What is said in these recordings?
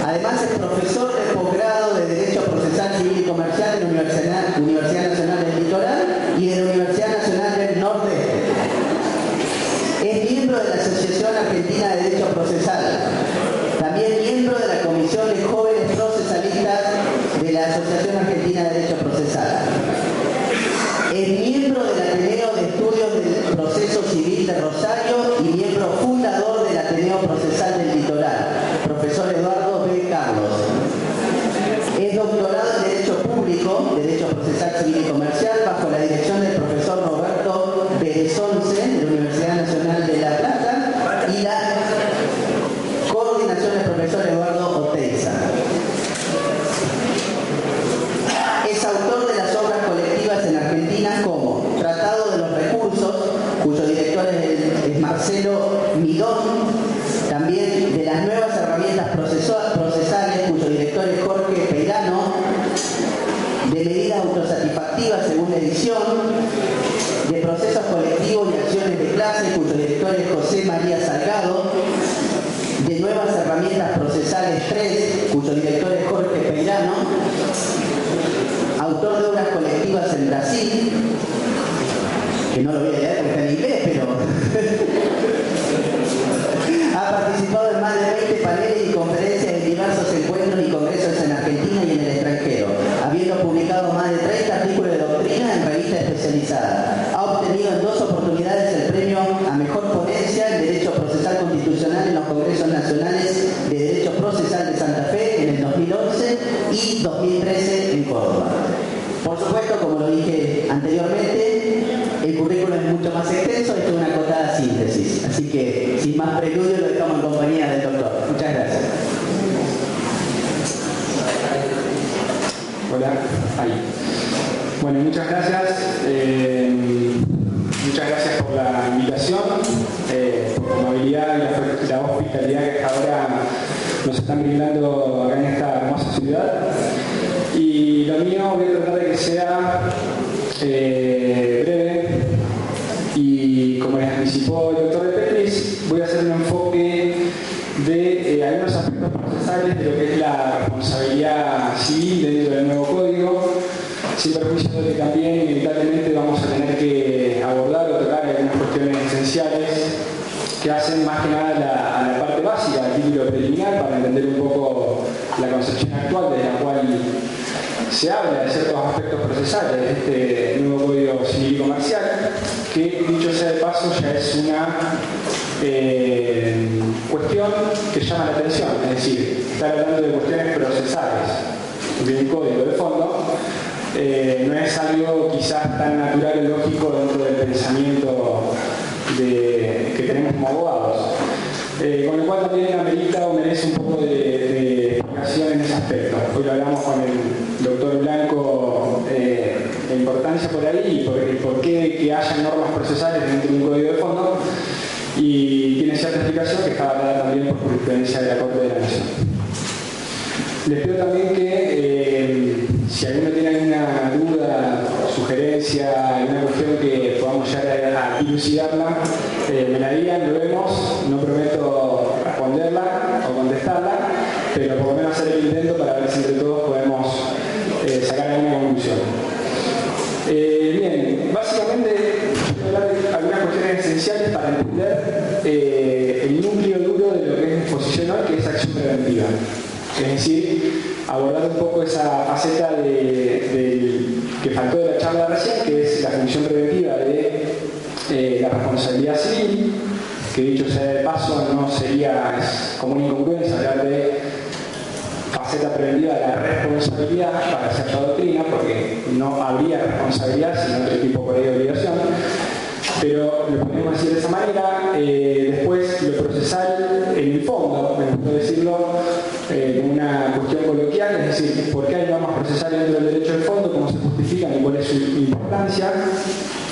Además es profesor de posgrado de Derecho Procesal Civil y Comercial de la Universidad Nacional del Litoral y de la Universidad Nacional del Nordeste. Es miembro de la Asociación Argentina de Derecho Procesal. También miembro de la Comisión de Jóvenes Procesalistas de la Asociación Argentina de Derecho Procesal. Es miembro del Ateneo de Estudios del Proceso Civil de Rosario y miembro fundador del Ateneo Procesal del Litoral, profesor Eduardo B. Carlos. Es doctorado en Derecho Público, Derecho Procesal Civil y Comercial, bajo la dirección del profesor Roberto Berezonce, de la Universidad Nacional de La Plata, y la coordinación del profesor Eduardo Oteiza. Es autor de las obras colectivas en Argentina como Tratado de los Recursos, cuyo director es Marcelo Midón, también de las nuevas herramientas procesales, cuyo director es Jorge Peirano, de medidas autosatisfactivas según edición, de procesos colectivos y acciones de clase, cuyo director es José María Salgado, de nuevas herramientas procesales 3, cuyo director es Jorge Peirano, autor de obras colectivas en Brasil, que no lo voy a leer porque está en inglés, pero ha participado en más de 20 paneles y conferencias en diversos encuentros y congresos en Argentina y en el extranjero, habiendo publicado más de 30 artículos de doctrina en revistas especializadas. Ha obtenido en 2 oportunidades el premio a Mejor Ponencia en Derecho Procesal Constitucional en los Congresos Nacionales de Derecho Procesal de Santa Fe en el 2011 y 2013 en Córdoba. Por supuesto, como lo dije anteriormente, el currículum es mucho más extenso, esto es una acotada síntesis. Así que, sin más preludio, lo dejamos en compañía del doctor. Muchas gracias. Hola, ahí. Bueno, muchas gracias. Muchas gracias por la invitación, por la amabilidad y la hospitalidad que hasta ahora nos están brindando acá en esta hermosa ciudad. Y lo mío voy a tratar de que sea breve y, como les anticipó el doctor de Petris, voy a hacer un enfoque de algunos aspectos procesales de lo que es la responsabilidad civil dentro del nuevo código, sin perjuicio de que también inevitablemente vamos a tener que abordar o tocar algunas cuestiones esenciales que hacen más que nada a la parte básica del título preliminar para entender un poco la concepción actual de la cual se habla de ciertos aspectos procesales de este nuevo Código Civil y Comercial, que, dicho sea de paso, ya es una cuestión que llama la atención, es decir, estar hablando de cuestiones procesales de un código de fondo no es algo quizás tan natural o lógico dentro del pensamiento que tenemos como abogados. Con lo cual también amerita o merece un poco de explicación en ese aspecto. Hoy lo hablamos con el doctor Blanco, la importancia por ahí y por qué que haya normas procesales dentro de un código de fondo, y tiene cierta explicación que está dada también por jurisprudencia de la Corte de la Nación. Les pido también que si alguno tiene alguna duda, sugerencia, alguna cuestión que podamos llegar a dilucidarla, me la digan, lo vemos, no prometo responderla o contestarla, pero por lo menos hacer el intento para ver si entre todos podemos sacar alguna conclusión. Bien, básicamente voy a hablar de algunas cuestiones esenciales para entender el núcleo duro de lo que es exposición hoy, que es acción preventiva. Es decir, abordar un poco esa faceta que faltó de la charla recién, que es la función preventiva de la responsabilidad civil, que dicho sea de paso no sería como una incongruencia hablar de faceta preventiva de la responsabilidad para cierta doctrina, porque no habría responsabilidad sino otro tipo de obligación. Pero lo podemos decir de esa manera. Después lo procesal en el fondo, me gusta decirlo como una cuestión coloquial, es decir, por qué hay normas procesales dentro del derecho de fondo, cómo se justifican y cuál es su importancia.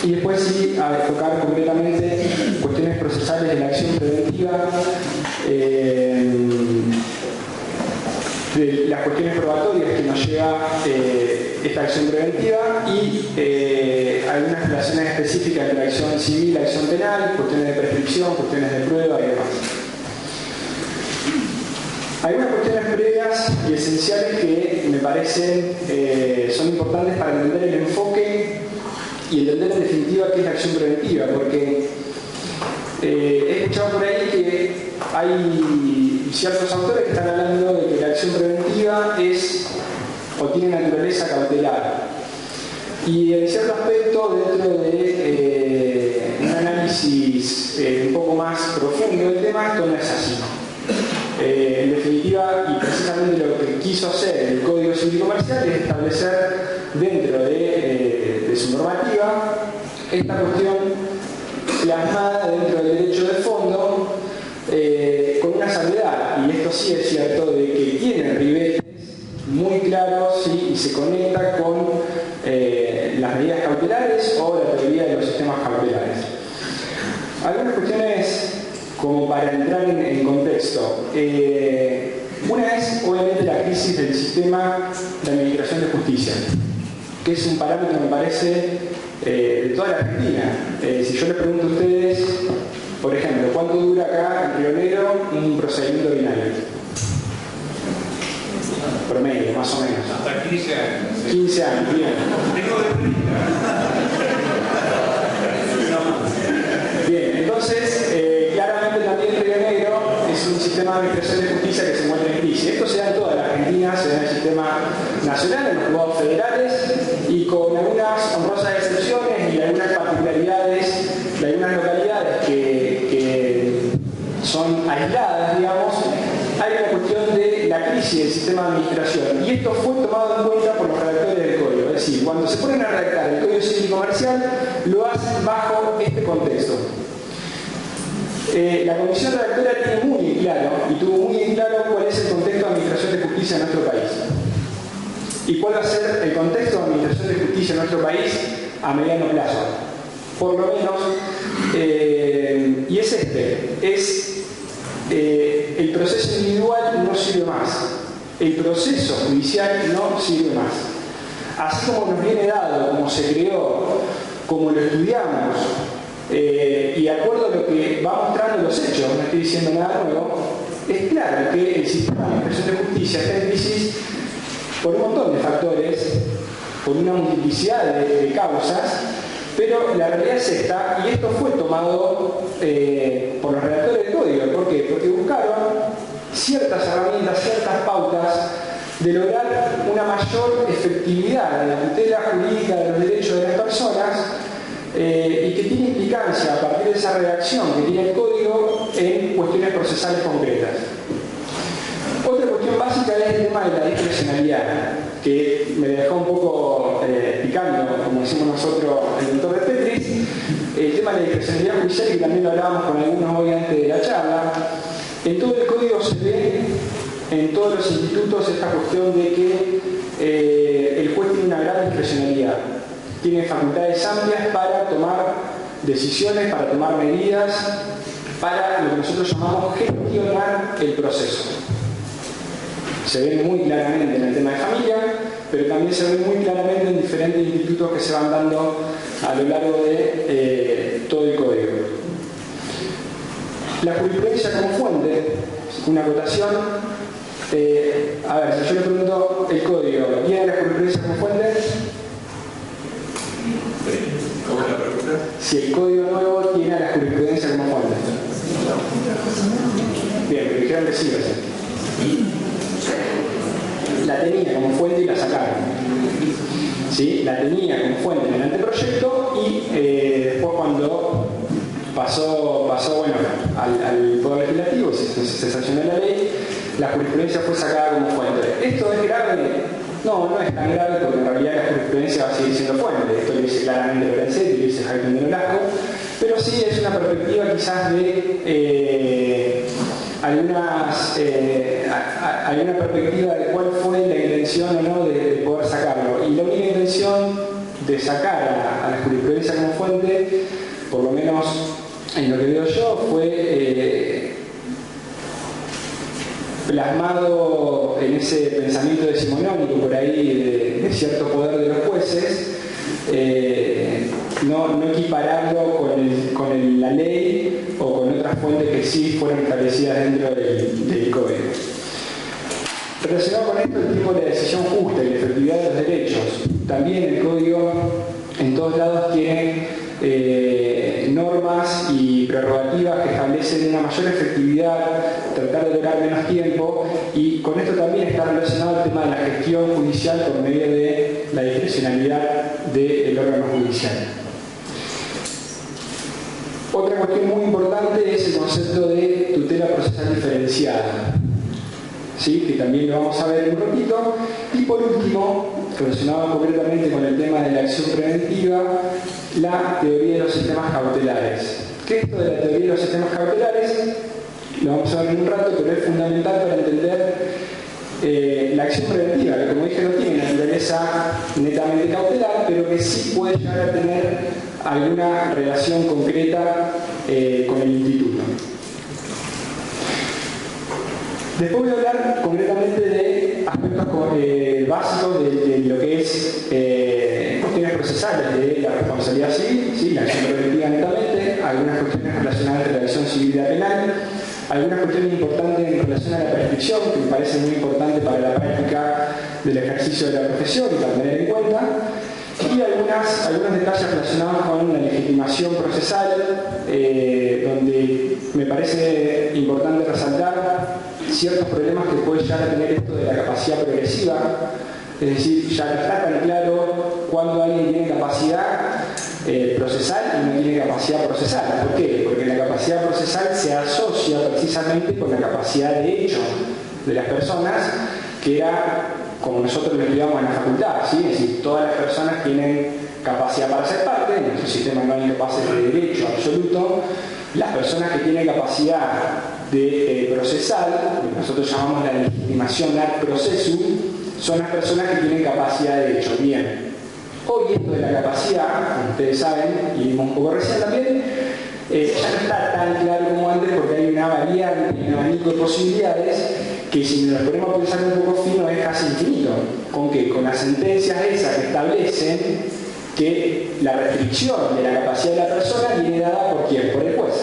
Y después sí, a tocar concretamente cuestiones procesales de la acción preventiva, de las cuestiones probatorias que nos lleva esta acción preventiva y algunas relaciones específicas entre la acción civil y la acción penal, cuestiones de prescripción, cuestiones de prueba y demás. Algunas cuestiones previas y esenciales que me parecen son importantes para entender el enfoque y entender en definitiva qué es la acción preventiva, porque he escuchado por ahí que hay ciertos autores que están hablando de que la acción preventiva es o tiene naturaleza cautelar. Y en cierto aspecto, dentro de un análisis un poco más profundo del tema, esto no es así. En definitiva, y precisamente lo que quiso hacer el Código Civil y Comercial es establecer dentro de su normativa esta cuestión plasmada dentro del derecho de fondo con una salvedad, y esto sí es cierto, de que tiene ribetes muy claros, ¿sí? Y se conecta con las medidas cautelares o la teoría de los sistemas cautelares. Algunas cuestiones como para entrar en contexto. Una es obviamente la crisis del sistema de administración de justicia, que es un parámetro, me parece, de toda la Argentina. Si yo les pregunto a ustedes, por ejemplo, ¿cuánto dura acá en Río Negro un procedimiento ordinario? Promedio, más o menos. Hasta 15 años. 15 años, bien. Tengo de 30. Bien, entonces, claramente también Río Negro es un sistema de administración de justicia que se encuentra en crisis. Esto se da en toda la Argentina, se da en el sistema nacional, en los juzgados federales, y con algunas honrosas excepciones y algunas particularidades de algunas localidades que son aisladas, digamos, hay una cuestión de la crisis del sistema de administración. Y esto fue tomado en cuenta por los redactores del código. Es decir, cuando se ponen a redactar el Código Civil y Comercial, lo hacen bajo este contexto. La comisión redactora tiene muy claro, y tuvo muy claro, cuál es el contexto de administración de justicia en nuestro país. Y cuál va a ser el contexto de administración de justicia en nuestro país a mediano plazo. Por lo menos, y es el proceso individual no sirve más. El proceso judicial no sirve más. Así como nos viene dado, como se creó, como lo estudiamos, y de acuerdo a lo que va mostrando los hechos, no estoy diciendo nada nuevo, es claro que el sistema de administración de justicia está en crisis por un montón de factores, por una multiplicidad de causas, pero la realidad es esta, y esto fue tomado por los redactores del código. ¿Por qué? Porque buscaron ciertas herramientas, ciertas pautas de lograr una mayor efectividad en la tutela jurídica de los derechos de las personas, y que tiene implicancia a partir de esa redacción que tiene el código en cuestiones procesales concretas. Otra cuestión básica es el tema de la discrecionalidad, que me dejó un poco picando, como decimos nosotros, el doctor de Tetris. El tema de la discrecionalidad judicial, que también lo hablábamos con algunos hoy antes de la charla. En todo el código se ve, en todos los institutos, esta cuestión de que el juez tiene una gran discrecionalidad. Tiene facultades amplias para tomar decisiones, para tomar medidas, para lo que nosotros llamamos gestionar el proceso. Se ve muy claramente en el tema de familia, pero también se ve muy claramente en diferentes institutos que se van dando a lo largo de todo el código. La jurisprudencia como fuente, una acotación. A ver, si yo le pregunto el código, ¿tiene la jurisprudencia como fuente? ¿Cómo es la pregunta? Si el código nuevo tiene a la jurisprudencia como fuente. Bien, pero dijeron que sí, la tenía como fuente y la sacaron. ¿Sí? La tenía como fuente en el anteproyecto y después cuando pasó bueno, al Poder Legislativo, se sancionó la ley, la jurisprudencia fue sacada como fuente. ¿Esto es grave? No, no es tan grave, porque en realidad la jurisprudencia va a seguir siendo fuente. Esto lo dice claramente Lorenzetti, lo dice Jaime de Nolasco, pero sí es una perspectiva quizás de alguna perspectiva de cuál fue la intención o no de poder sacarlo. Y la única intención de sacar a la jurisprudencia como fuente, por lo menos en lo que veo yo, fue plasmado en ese pensamiento decimonónico por ahí de cierto poder de los jueces, no equipararlo con la ley o con otras fuentes que sí fueron establecidas dentro del código. Relacionado con esto, el tiempo de la decisión justa y la efectividad de los derechos. También el código en todos lados tiene normas y prerrogativas que establecen una mayor efectividad, tratar de durar menos tiempo, y con esto también está relacionado el tema de la gestión judicial por medio de la discrecionalidad del órgano judicial. Otra cuestión muy importante es el concepto de tutela procesal diferenciada, ¿sí? Que también lo vamos a ver en un ratito. Y por último, relacionado concretamente con el tema de la acción preventiva, la teoría de los sistemas cautelares. ¿Qué es esto de la teoría de los sistemas cautelares? Lo vamos a ver en un rato, pero es fundamental para entender la acción preventiva, que como dije no tiene naturaleza netamente cautelar, pero que sí puede llegar a tener alguna relación concreta con el instituto. Después voy a hablar concretamente de aspectos básicos de lo que es cuestiones procesales de la responsabilidad civil, ¿sí? La acción preventiva netamente, algunas cuestiones relacionadas a la acción civil y la penal, algunas cuestiones importantes en relación a la prescripción, que me parece muy importante para la práctica del ejercicio de la profesión y para tener en cuenta, y algunos detalles relacionados con la legitimación procesal, donde me parece importante resaltar ciertos problemas que puede llegar a tener esto de la capacidad progresiva, es decir, ya no está tan claro cuándo alguien tiene capacidad procesal y no tiene capacidad procesal. ¿Por qué? Porque la capacidad procesal se asocia precisamente con la capacidad de hecho de las personas, que era como nosotros lo estudiamos en la facultad, ¿sí? Es decir, todas las personas tienen capacidad para ser parte, en nuestro sistema no hay capacidad de derecho absoluto. Las personas que tienen capacidad de procesal, lo que nosotros llamamos la legitimación ad processum, son las personas que tienen capacidad de hecho. Bien, hoy esto de la capacidad, como ustedes saben, y vimos un poco recién también, ya no está tan claro como antes, porque hay una variante, un abanico de posibilidades que, si nos lo ponemos a pensar un poco fino, es casi infinito. ¿Con qué? Con las sentencias esas que establecen que la restricción de la capacidad de la persona viene dada por ¿quién? Por el juez.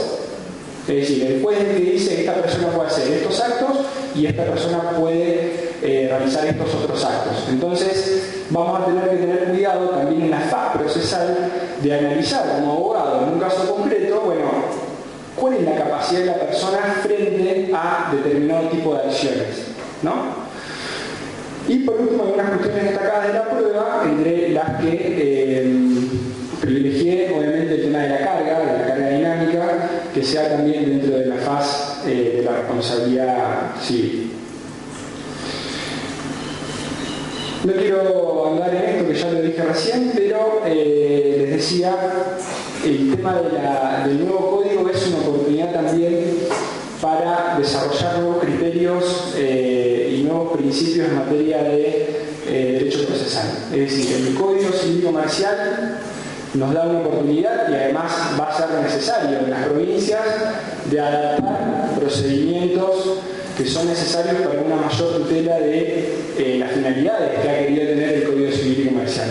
Es decir, el juez que dice que esta persona puede hacer estos actos y esta persona puede realizar estos otros actos. Entonces, vamos a tener que tener cuidado también en la fase procesal de analizar como abogado en un caso concreto, bueno, cuál es la capacidad de la persona frente a determinado tipo de acciones, ¿no? Y por último, algunas cuestiones destacadas de la prueba, entre las que privilegié, obviamente, el tema de la carga dinámica, que sea también dentro de la fase de la responsabilidad civil. No quiero andar en esto, que ya lo dije recién, pero les decía, el tema del nuevo código es una oportunidad también para desarrollar nuevos criterios y nuevos principios en materia de derecho procesal. Es decir, el Código Civil Comercial nos da una oportunidad, y además va a ser necesario en las provincias, de adaptar procedimientos que son necesarios para una mayor tutela de las finalidades que ha querido tener el Código Civil y Comercial.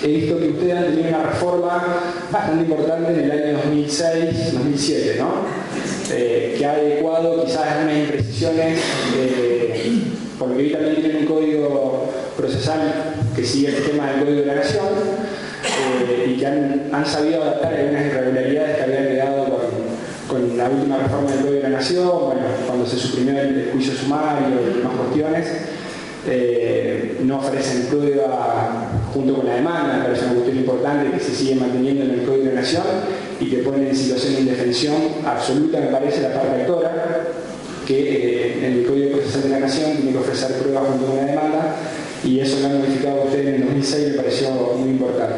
He visto que ustedes han tenido una reforma bastante importante en el año 2006-2007, ¿no? Que ha adecuado quizás algunas imprecisiones, porque hoy también tienen un código procesal que sigue el sistema del Código de la Nación, y que han sabido adaptar algunas irregularidades que habían quedado con la última reforma del Código de la Nación, bueno, cuando se suprimió el juicio sumario y demás cuestiones. No ofrecen prueba junto con la demanda, me parece una cuestión importante que se sigue manteniendo en el Código de la Nación y que pone en situación de indefensión absoluta, me parece, la parte actora, que en el Código Procesal de la Nación tiene que ofrecer prueba junto con la demanda, y eso lo han modificado ustedes en el 2006 y me pareció muy importante.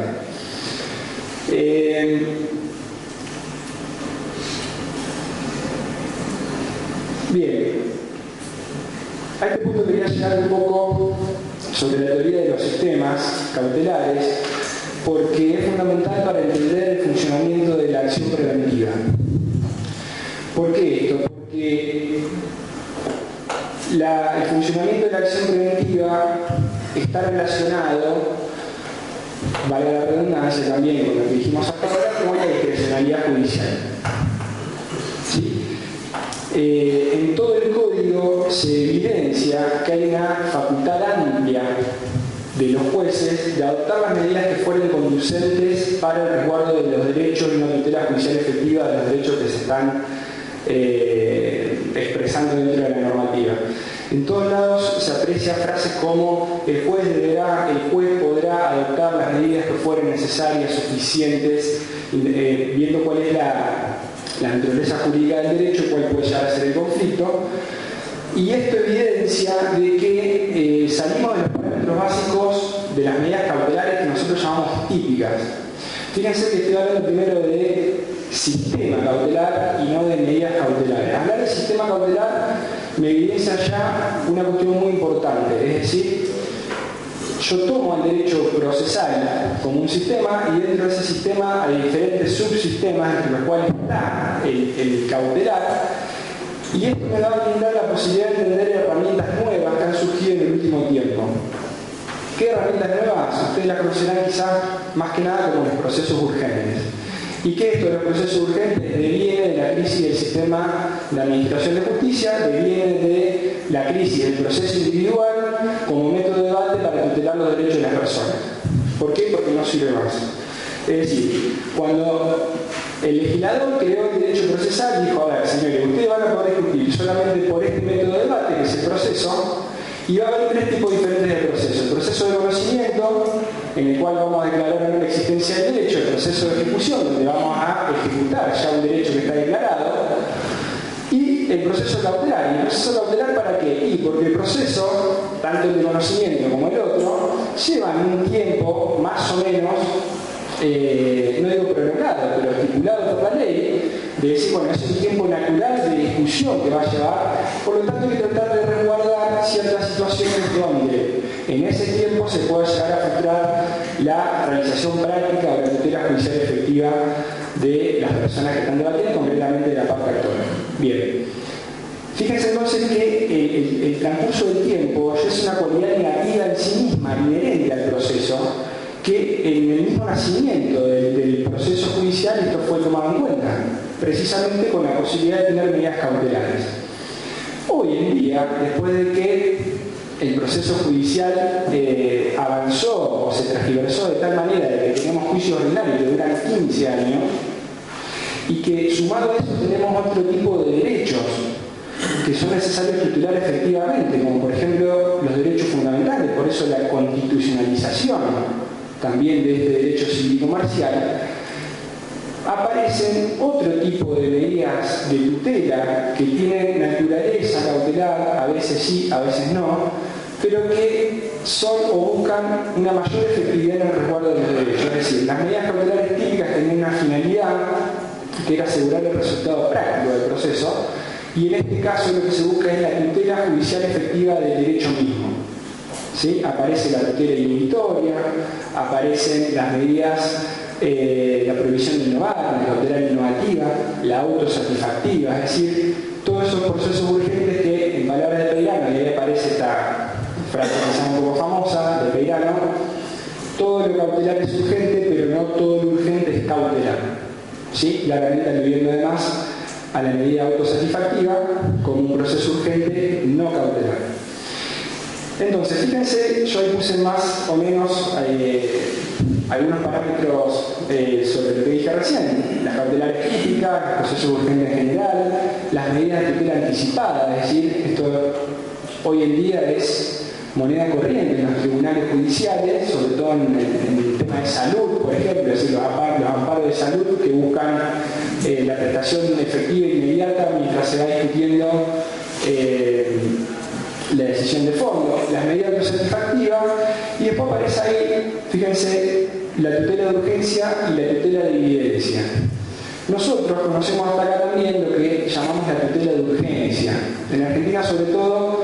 Bien. A este punto quería llegar un poco sobre la teoría de los sistemas cautelares, porque es fundamental para entender el funcionamiento de la acción preventiva. ¿Por qué esto? Porque el funcionamiento de la acción preventiva está relacionado, vale la redundancia también con lo que dijimos hasta ahora, con la discrecionalidad judicial. ¿Sí? En todo el código código se evidencia que hay una facultad amplia de los jueces de adoptar las medidas que fueren conducentes para el resguardo de los derechos y una tutela judicial efectiva de los derechos que se están expresando dentro de la normativa. En todos lados se aprecia frases como el juez podrá adoptar las medidas que fueren necesarias, suficientes, viendo cuál es la naturaleza jurídica del derecho, cuál puede llegar a ser el conflicto. Y esto evidencia de que salimos de los parámetros básicos de las medidas cautelares que nosotros llamamos típicas. Fíjense que estoy hablando primero de sistema cautelar y no de medidas cautelares. Hablar de sistema cautelar me evidencia ya una cuestión muy importante, es decir, yo tomo el derecho procesal como un sistema y dentro de ese sistema hay diferentes subsistemas entre los cuales está el cautelar. Y esto me va a brindar la posibilidad de entender herramientas nuevas que han surgido en el último tiempo. ¿Qué herramientas nuevas? Ustedes las conocerán quizás más que nada como los procesos urgentes. ¿Y qué es esto de los procesos urgentes? Deviene de la crisis del sistema de administración de justicia, deviene de la crisis del proceso individual como método de debate para tutelar los derechos de las personas. ¿Por qué? Porque no sirve más. Es decir, cuando el legislador creó el derecho procesal, dijo, a ver, señores, ustedes van a poder discutir solamente por este método de debate, que es el proceso, y va a haber tres tipos diferentes de proceso. El proceso de conocimiento, en el cual vamos a declarar la existencia del derecho, el proceso de ejecución, donde vamos a ejecutar ya un derecho que está declarado, y el proceso cautelar. ¿Y el proceso cautelar para qué? Y porque el proceso, tanto el de conocimiento como el otro, llevan un tiempo más o menos, no digo prolongado, pero estipulado por la ley, de decir, bueno, es un tiempo natural de discusión que va a llevar, por lo tanto hay que tratar de resguardar ciertas situaciones donde en ese tiempo se pueda llegar a filtrar la realización práctica o la tutela judicial efectiva de las personas que están debatiendo, concretamente de la parte actora. Bien. Fíjense entonces que el transcurso del tiempo ya es una cualidad negativa en sí misma, inherente al proceso, que en el mismo nacimiento del proceso judicial esto fue tomado en cuenta, precisamente con la posibilidad de tener medidas cautelares. Hoy en día, después de que el proceso judicial avanzó o se transgiversó de tal manera de que tenemos juicios ordinarios que duran 15 años y que sumado a eso tenemos otro tipo de derechos que son necesarios tutelar efectivamente, como por ejemplo los derechos fundamentales, por eso la constitucionalización también de este derecho civil-comercial, aparecen otro tipo de medidas de tutela que tienen naturaleza cautelar, a veces sí, a veces no, pero que son o buscan una mayor efectividad en el resguardo de los derechos. Es decir, las medidas cautelares típicas tenían una finalidad que era asegurar el resultado práctico del proceso, y en este caso lo que se busca es la tutela judicial efectiva del derecho mismo. ¿Sí? Aparece la tutela inhibitoria, aparecen las medidas, la prohibición de innovar, la cautelar innovativa, la autosatisfactiva, es decir, todos esos procesos urgentes que, en palabras de Peirano, y ahí aparece esta frase quizá un poco famosa de Peirano, todo lo cautelar es urgente, pero no todo lo urgente es cautelar. ¿Sí? Claramente aludiendo además a la medida autosatisfactiva como un proceso urgente no cautelar. Entonces, fíjense, yo ahí puse más o menos algunos parámetros sobre lo que dije recién, las cautelares críticas, los procesos urgentes en general, las medidas de tutela anticipada, es decir, esto hoy en día es moneda corriente en los tribunales judiciales, sobre todo en el tema de salud, por ejemplo, es decir, los amparos de salud que buscan la prestación efectiva e inmediata mientras se va discutiendo la decisión de fondo, las medidas autosatisfactivas, y después aparece ahí, fíjense, la tutela de urgencia y la tutela de evidencia. Nosotros conocemos hasta acá también lo que llamamos la tutela de urgencia. En Argentina, sobre todo,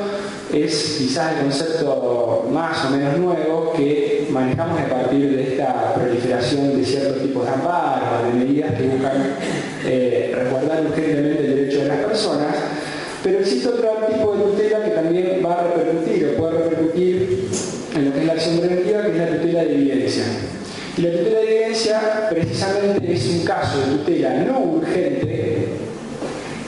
es quizás el concepto más o menos nuevo que manejamos a partir de esta proliferación de ciertos tipos de amparos, de medidas que buscan resguardar urgentemente el derecho de las personas. Pero existe otro tipo de tutela que también va a repercutir o puede repercutir en lo que es la acción preventiva, que es la tutela de evidencia. Y la tutela de evidencia precisamente es un caso de tutela no urgente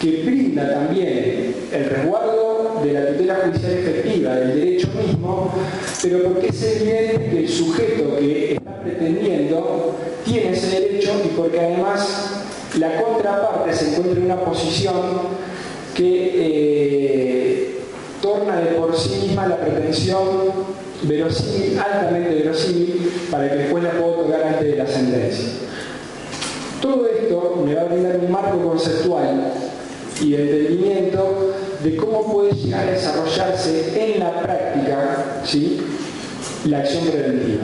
que brinda también el resguardo de la tutela judicial efectiva del derecho mismo, pero porque es evidente que el sujeto que está pretendiendo tiene ese derecho y porque además la contraparte se encuentra en una posición que torna de por sí misma la pretensión verosímil, altamente verosímil, para que después la pueda otorgar antes de la sentencia. Todo esto me va a brindar un marco conceptual y de entendimiento de cómo puede llegar a desarrollarse en la práctica, ¿sí?, la acción preventiva.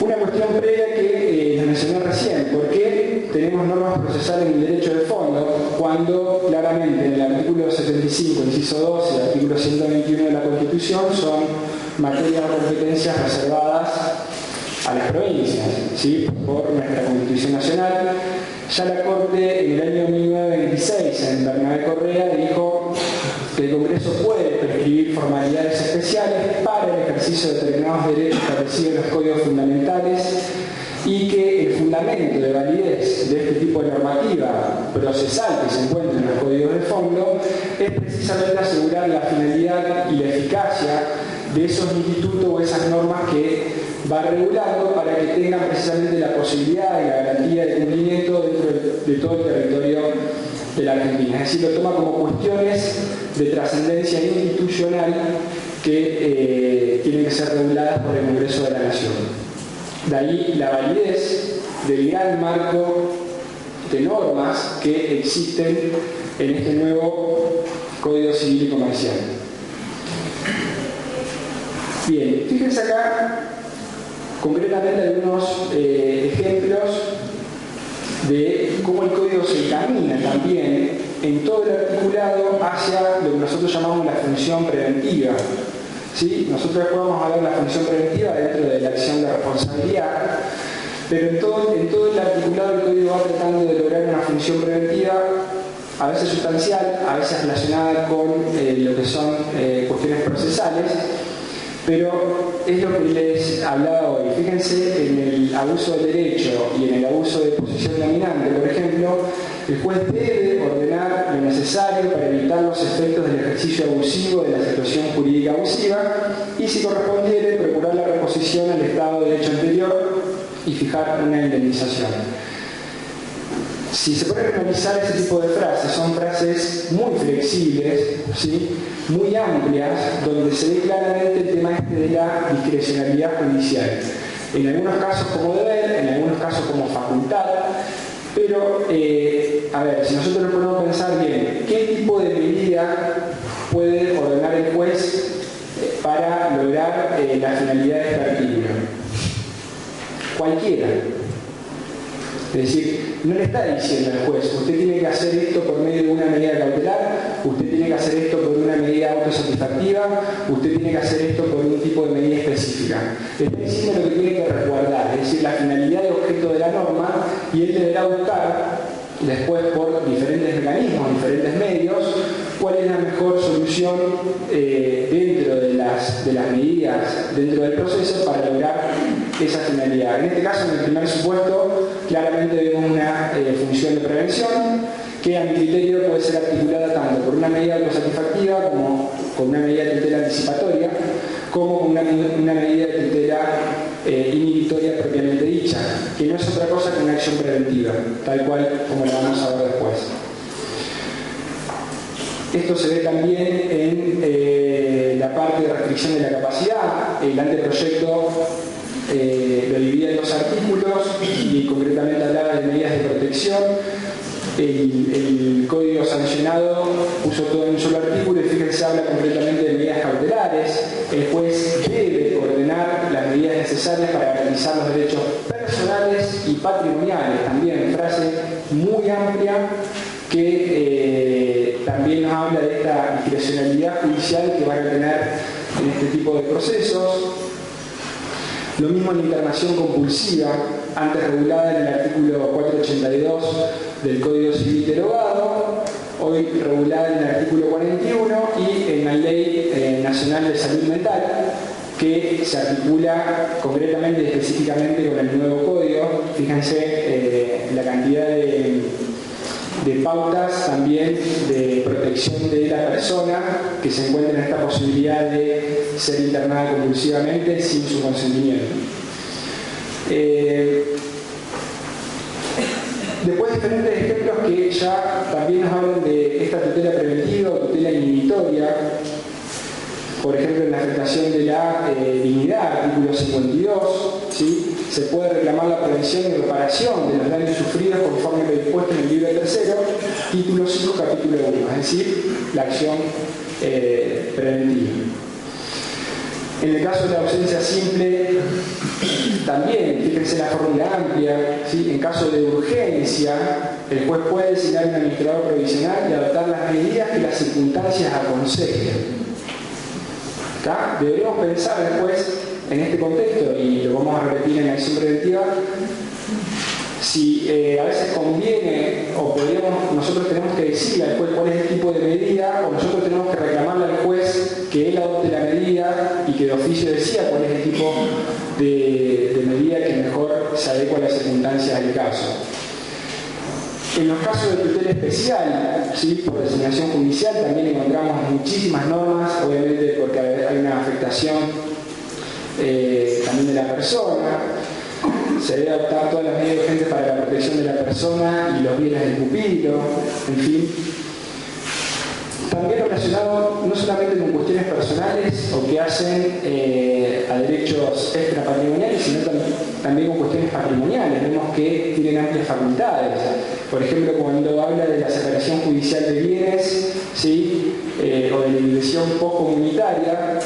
Una cuestión previa que les mencioné recién: ¿por qué tenemos normas procesales en el derecho de fondo cuando claramente en el artículo 75, inciso 2, y el artículo 121 de la Constitución son materias de competencias reservadas a las provincias, ¿sí?, por nuestra Constitución Nacional? Ya la Corte en el año 1926, en Bernabé Correa, dijo que el Congreso puede prescribir formalidades especiales para el ejercicio de determinados derechos establecidos en los códigos fundamentales y que el fundamento de validez de este tipo de normativa procesal que se encuentra en los códigos de fondo es precisamente asegurar la finalidad y la eficacia de esos institutos o esas normas que va regulando para que tengan precisamente la posibilidad y la garantía de cumplimiento dentro de todo el territorio de la Argentina. Es decir, lo toma como cuestiones de trascendencia institucional que tienen que ser reguladas por el Congreso de la Nación. De ahí la validez del gran marco de normas que existen en este nuevo Código Civil y Comercial. Bien, fíjense acá concretamente algunos ejemplos de cómo el código se encamina también en todo el articulado hacia lo que nosotros llamamos la función preventiva. ¿Sí? Nosotros después vamos a ver la función preventiva dentro de la acción de responsabilidad, pero en todo el articulado el código va tratando de lograr una función preventiva, a veces sustancial, a veces relacionada con lo que son cuestiones procesales, pero es lo que les hablaba hoy. Fíjense en el abuso del derecho y en el abuso de posición dominante, por ejemplo, el juez debe ordenar lo necesario para evitar los efectos del ejercicio abusivo de la situación jurídica abusiva y, si correspondiere, procurar la reposición al estado de derecho anterior y fijar una indemnización. Si se puede analizar ese tipo de frases, son frases muy flexibles, ¿sí?, muy amplias, donde se ve claramente el tema de la discrecionalidad judicial. En algunos casos como deber, en algunos casos como facultad, pero, a ver, si nosotros nos podemos pensar bien, ¿qué tipo de medida puede ordenar el juez para lograr la finalidad de este artículo? Cualquiera. Es decir, no le está diciendo al juez: usted tiene que hacer esto por medio de una medida cautelar, usted tiene que hacer esto por una medida autosatisfactiva, usted tiene que hacer esto por un tipo de medida específica. Le está diciendo lo que tiene que resguardar, es decir, la finalidad y objeto de la norma, y él deberá buscar después por diferentes mecanismos, diferentes medios, cuál es la mejor solución dentro de las medidas, dentro del proceso, para lograr esa finalidad. En este caso, en el primer supuesto, claramente vemos una función de prevención que, a mi criterio, puede ser articulada tanto por una medida autosatisfactiva como con una medida de tutela anticipatoria, como con una medida de tutela inhibitoria propiamente dicha, que no es otra cosa que una acción preventiva, tal cual como la vamos a ver después. Esto se ve también en la parte de restricción de la capacidad. El anteproyecto lo dividía en dos artículos y concretamente hablaba de medidas de protección. El código sancionado puso todo en un solo artículo y fíjense, habla concretamente de medidas cautelares. El juez debe ordenar las medidas necesarias para garantizar los derechos personales y patrimoniales. También frase muy amplia que también nos habla de esta discrecionalidad judicial que van a tener en este tipo de procesos. Lo mismo en la internación compulsiva, antes regulada en el artículo 482 del Código Civil derogado, hoy regulada en el artículo 41 y en la Ley Nacional de Salud Mental, que se articula concretamente y específicamente con el nuevo código. Fíjense la cantidad de pautas también de protección de la persona que se encuentra en esta posibilidad de ser internada compulsivamente sin su consentimiento. Después diferentes ejemplos que ya también nos hablan de esta tutela preventiva o tutela inhibitoria. Por ejemplo, en la afectación de la dignidad, artículo 52, ¿sí? Se puede reclamar la prevención y reparación de los daños sufridos conforme lo dispuesto en el libro tercero, título 5, capítulo 1, es decir, la acción preventiva. En el caso de la ausencia simple, también, fíjense la fórmula amplia, ¿sí? En caso de urgencia, el juez puede designar un administrador provisional y adoptar las medidas que las circunstancias aconsejen. ¿Acá? Deberíamos pensar después en este contexto, y lo vamos a repetir en la acción preventiva, si a veces conviene o nosotros tenemos que decirle al juez cuál es el tipo de medida, o nosotros tenemos que reclamarle al juez que él adopte la medida y que de oficio decida cuál es el tipo de medida que mejor se adecua a las circunstancias del caso. En los casos de tutela especial, ¿sí? Por designación judicial, también encontramos muchísimas normas, obviamente porque hay una afectación también de la persona. Se debe adoptar todas las medidas urgentes para la protección de la persona y los bienes del pupilo, en fin. También relacionado no solamente con cuestiones personales o que hacen a derechos extrapatrimoniales, sino también con cuestiones patrimoniales. Vemos que tienen amplias facultades. Por ejemplo, cuando habla de la separación judicial de bienes, ¿sí? O de la división postcomunitaria,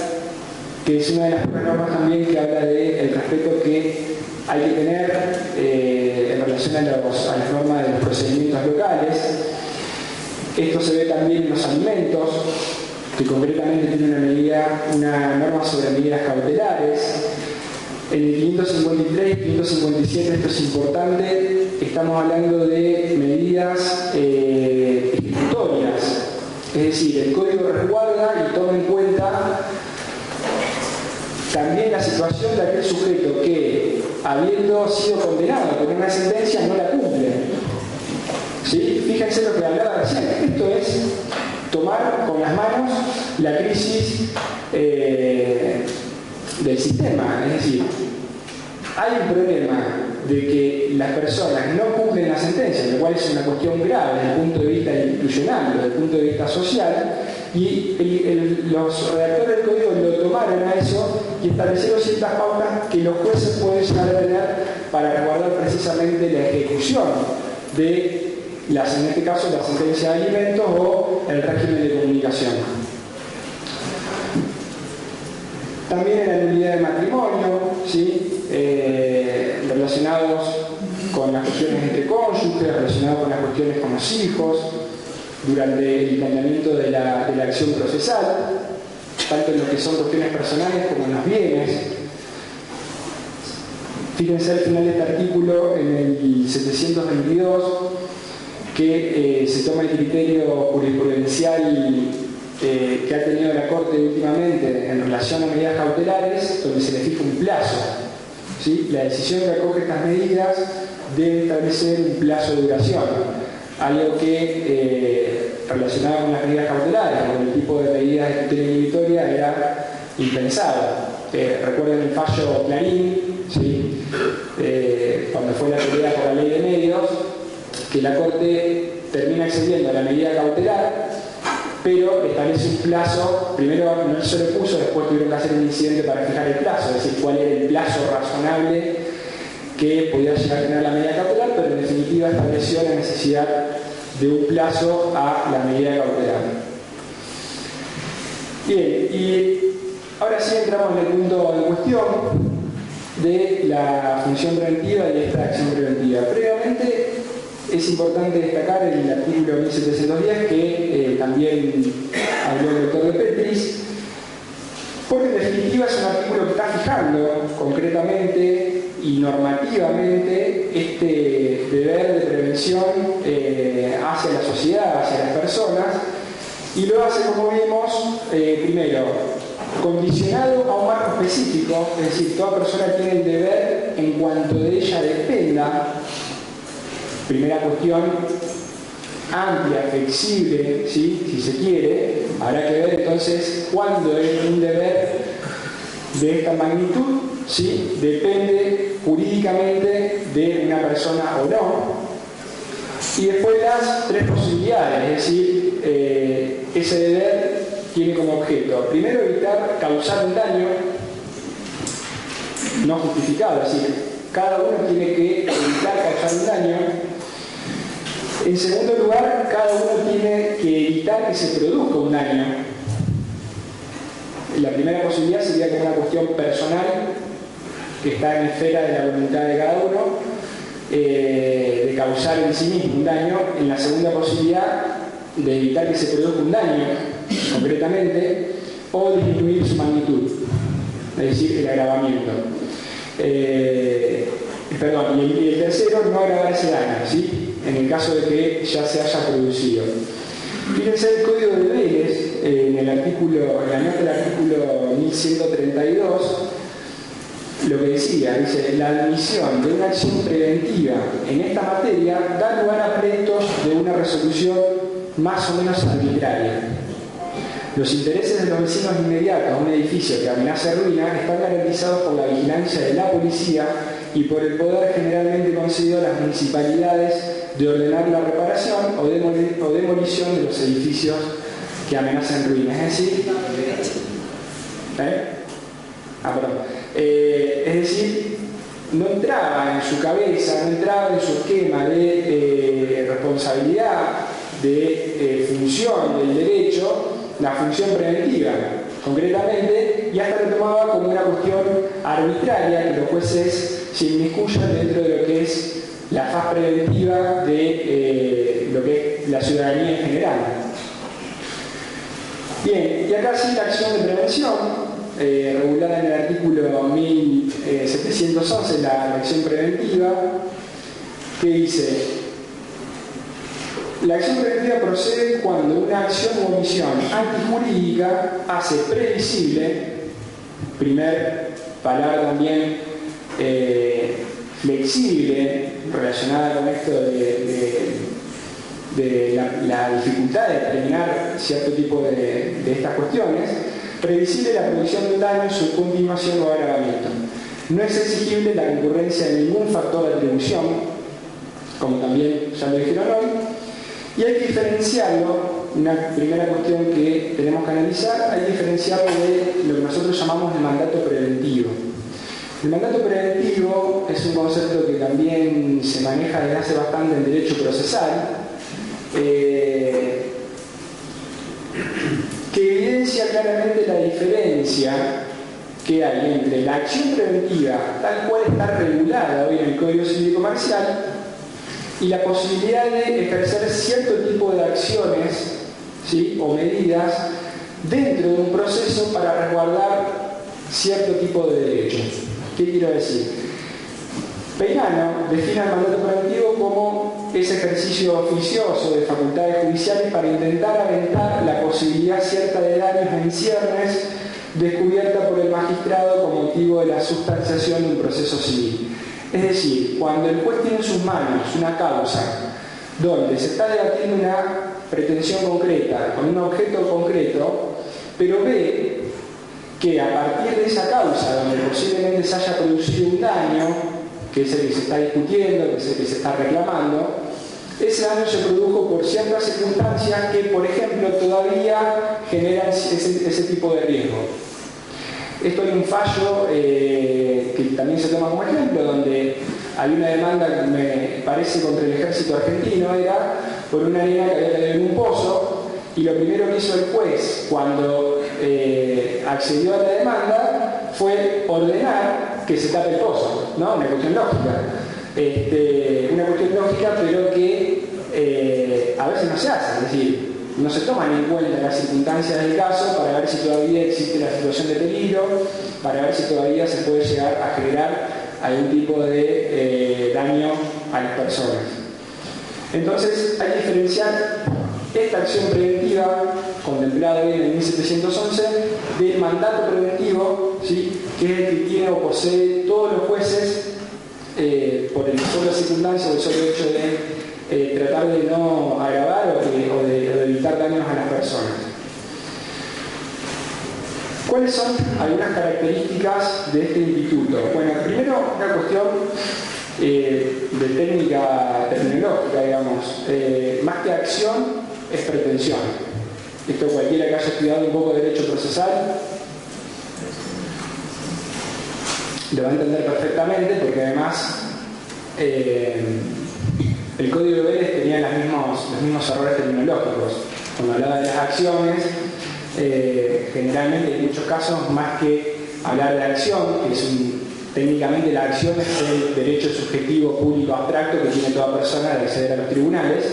que es una de las normas también que habla del respeto que hay que tener en relación a las normas de los procedimientos locales. Esto se ve también en los alimentos, que concretamente tiene una norma sobre medidas cautelares. En el 553 y 557, esto es importante, estamos hablando de medidas ejecutorias. Es decir, el código resguarda y toma en cuenta también la situación de aquel sujeto que, habiendo sido condenado por una sentencia, no la cumple. ¿Sí? Fíjense lo que hablaba recién. Esto es tomar con las manos la crisis del sistema. Es decir, hay un problema de que las personas no cumplen la sentencia, lo cual es una cuestión grave desde el punto de vista institucional, desde el punto de vista social, y los redactores del código lo tomaron a eso y establecieron ciertas pautas que los jueces pueden llegar a tener para resguardar precisamente la ejecución de en este caso la sentencia de alimentos o el régimen de comunicación. También en la nulidad de matrimonio, ¿sí? Relacionados con las cuestiones entre cónyuges, relacionados con las cuestiones con los hijos, durante el planteamiento de la acción procesal, tanto en lo que son cuestiones personales como en los bienes. Fíjense al final de este artículo, en el 722, que se toma el criterio jurisprudencial que ha tenido la Corte últimamente en relación a medidas cautelares, donde se le fija un plazo. ¿Sí? La decisión que acoge estas medidas debe establecer un plazo de duración, algo que relacionado con las medidas cautelares, con el tipo de medidas de tutela inhibitoria, era impensado. Recuerden el fallo Clarín, ¿sí? Cuando fue la pelea por la ley de medios, que la Corte termina excediendo la medida cautelar, pero establece un plazo. Primero no se lo puso, después tuvieron que hacer un incidente para fijar el plazo, es decir, cuál era el plazo razonable que podía llegar a tener la medida cautelar, pero en definitiva estableció la necesidad de un plazo a la medida cautelar. Bien, y ahora sí entramos en el punto en cuestión de la función preventiva y esta acción preventiva. Previamente es importante destacar el artículo 1710 que también habló el doctor de Petris, porque en definitiva es un artículo que está fijando concretamente y normativamente este deber de prevención hacia la sociedad, hacia las personas, y lo hace, como vimos, primero condicionado a un marco específico, es decir, toda persona tiene el deber en cuanto de ella dependa. Primera cuestión, amplia, flexible, ¿sí? Si se quiere, habrá que ver entonces cuándo es un deber de esta magnitud, ¿sí? Depende jurídicamente de una persona o no. Y después las tres posibilidades, es decir, ese deber tiene como objeto, primero, evitar causar un daño no justificado, es decir, cada uno tiene que evitar causar un daño. En segundo lugar, cada uno tiene que evitar que se produzca un daño. La primera posibilidad sería como una cuestión personal que está en esfera de la voluntad de cada uno, de causar en sí mismo un daño. En la segunda posibilidad, de evitar que se produzca un daño concretamente, o disminuir su magnitud, es decir, el agravamiento. Perdón, y el tercero, no agravar ese daño, ¿sí? En el caso de que ya se haya producido. Fíjense el código de Vélez, en la nota del artículo 1132, lo que decía, dice, la admisión de una acción preventiva en esta materia da lugar a pleitos de una resolución más o menos arbitraria. Los intereses de los vecinos inmediatos a un edificio que amenaza ruina están garantizados por la vigilancia de la policía y por el poder generalmente concedido a las municipalidades de ordenar la reparación o demolición de los edificios que amenazan ruinas. Es decir, es decir, no entraba en su cabeza, no entraba en su esquema de responsabilidad, de función del derecho, la función preventiva, concretamente, y hasta lo tomaba como una cuestión arbitraria que los jueces se inmiscuyan dentro de lo que es la faz preventiva de lo que es la ciudadanía en general. Bien, y acá sí la acción de prevención, regulada en el artículo 1711, la acción preventiva, que dice: la acción preventiva procede cuando una acción u omisión antijurídica hace previsible, primer palabra también flexible, relacionada con esto de la dificultad de determinar cierto tipo de estas cuestiones, previsible la producción de un daño, su continuación o agravamiento. No es exigible la concurrencia de ningún factor de atribución, como también ya lo dijeron hoy, y hay que diferenciarlo. Una primera cuestión que tenemos que analizar, hay que diferenciarlo de lo que nosotros llamamos el mandato preventivo. El mandato preventivo es un concepto que también se maneja desde hace bastante en derecho procesal, que evidencia claramente la diferencia que hay entre la acción preventiva, tal cual está regulada hoy en el Código Civil y Comercial, y la posibilidad de ejercer cierto tipo de acciones, ¿sí?, o medidas dentro de un proceso para resguardar cierto tipo de derechos. ¿Qué quiero decir? Peirano define el mandato preventivo como ese ejercicio oficioso de facultades judiciales para intentar aventar la posibilidad cierta de daños en ciernes descubierta por el magistrado con motivo de la sustanciación de un proceso civil. Es decir, cuando el juez tiene en sus manos una causa donde se está debatiendo una pretensión concreta, con un objeto concreto, pero ve que a partir de esa causa, donde posiblemente se haya producido un daño, que es el que se está discutiendo, que es el que se está reclamando, ese daño se produjo por ciertas circunstancias que, por ejemplo, todavía generan ese tipo de riesgo. Esto hay un fallo que también se toma como ejemplo, donde hay una demanda que me parece contra el ejército argentino, era por una nena que había caído en un pozo, y lo primero que hizo el juez cuando accedió a la demanda fue ordenar que se tape el pozo, ¿no? Una cuestión lógica. Una cuestión lógica, pero que a veces no se hace, es decir, no se toman en cuenta las circunstancias del caso para ver si todavía existe la situación de peligro, para ver si todavía se puede llegar a generar algún tipo de daño a las personas. Entonces hay que diferenciar esta acción preventiva, contemplada bien en 1711, del mandato preventivo, ¿sí?, que es el que tiene o posee todos los jueces por el solo circunstancia o el solo hecho de tratar de no agravar o de evitar daños a las personas. ¿Cuáles son algunas características de este instituto? Bueno, primero, una cuestión de técnica terminológica, digamos. Más que acción, es pretensión. Esto cualquiera que haya estudiado un poco de derecho procesal lo va a entender perfectamente, porque además el Código de Vélez tenía los mismos errores terminológicos. Cuando hablaba de las acciones, generalmente en muchos casos, más que hablar de acción, que es técnicamente la acción es el derecho subjetivo público abstracto que tiene toda persona de acceder a los tribunales,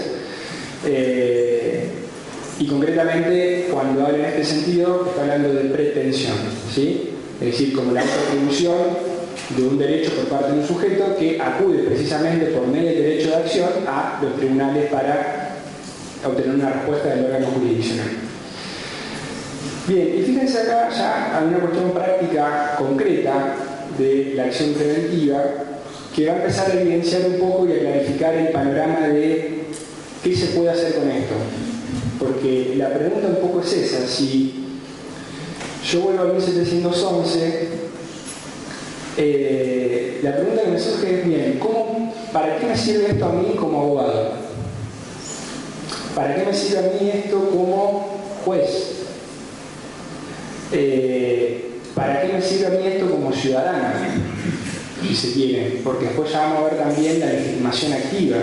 y concretamente cuando habla en este sentido está hablando de pretensión, ¿sí? Es decir, como la autoatribución de un derecho por parte de un sujeto que acude precisamente por medio del derecho de acción a los tribunales para obtener una respuesta del órgano jurisdiccional. Bien, y fíjense acá ya hay una cuestión práctica concreta de la acción preventiva que va a empezar a evidenciar un poco y a clarificar el panorama de qué se puede hacer con esto. Porque la pregunta un poco es esa: si yo vuelvo a 1711, la pregunta que me surge es, bien, ¿para qué me sirve esto a mí como abogado? ¿Para qué me sirve a mí esto como juez? ¿Para qué me sirve a mí esto como ciudadana? Si se quiere, porque después ya vamos a ver también la legitimación activa.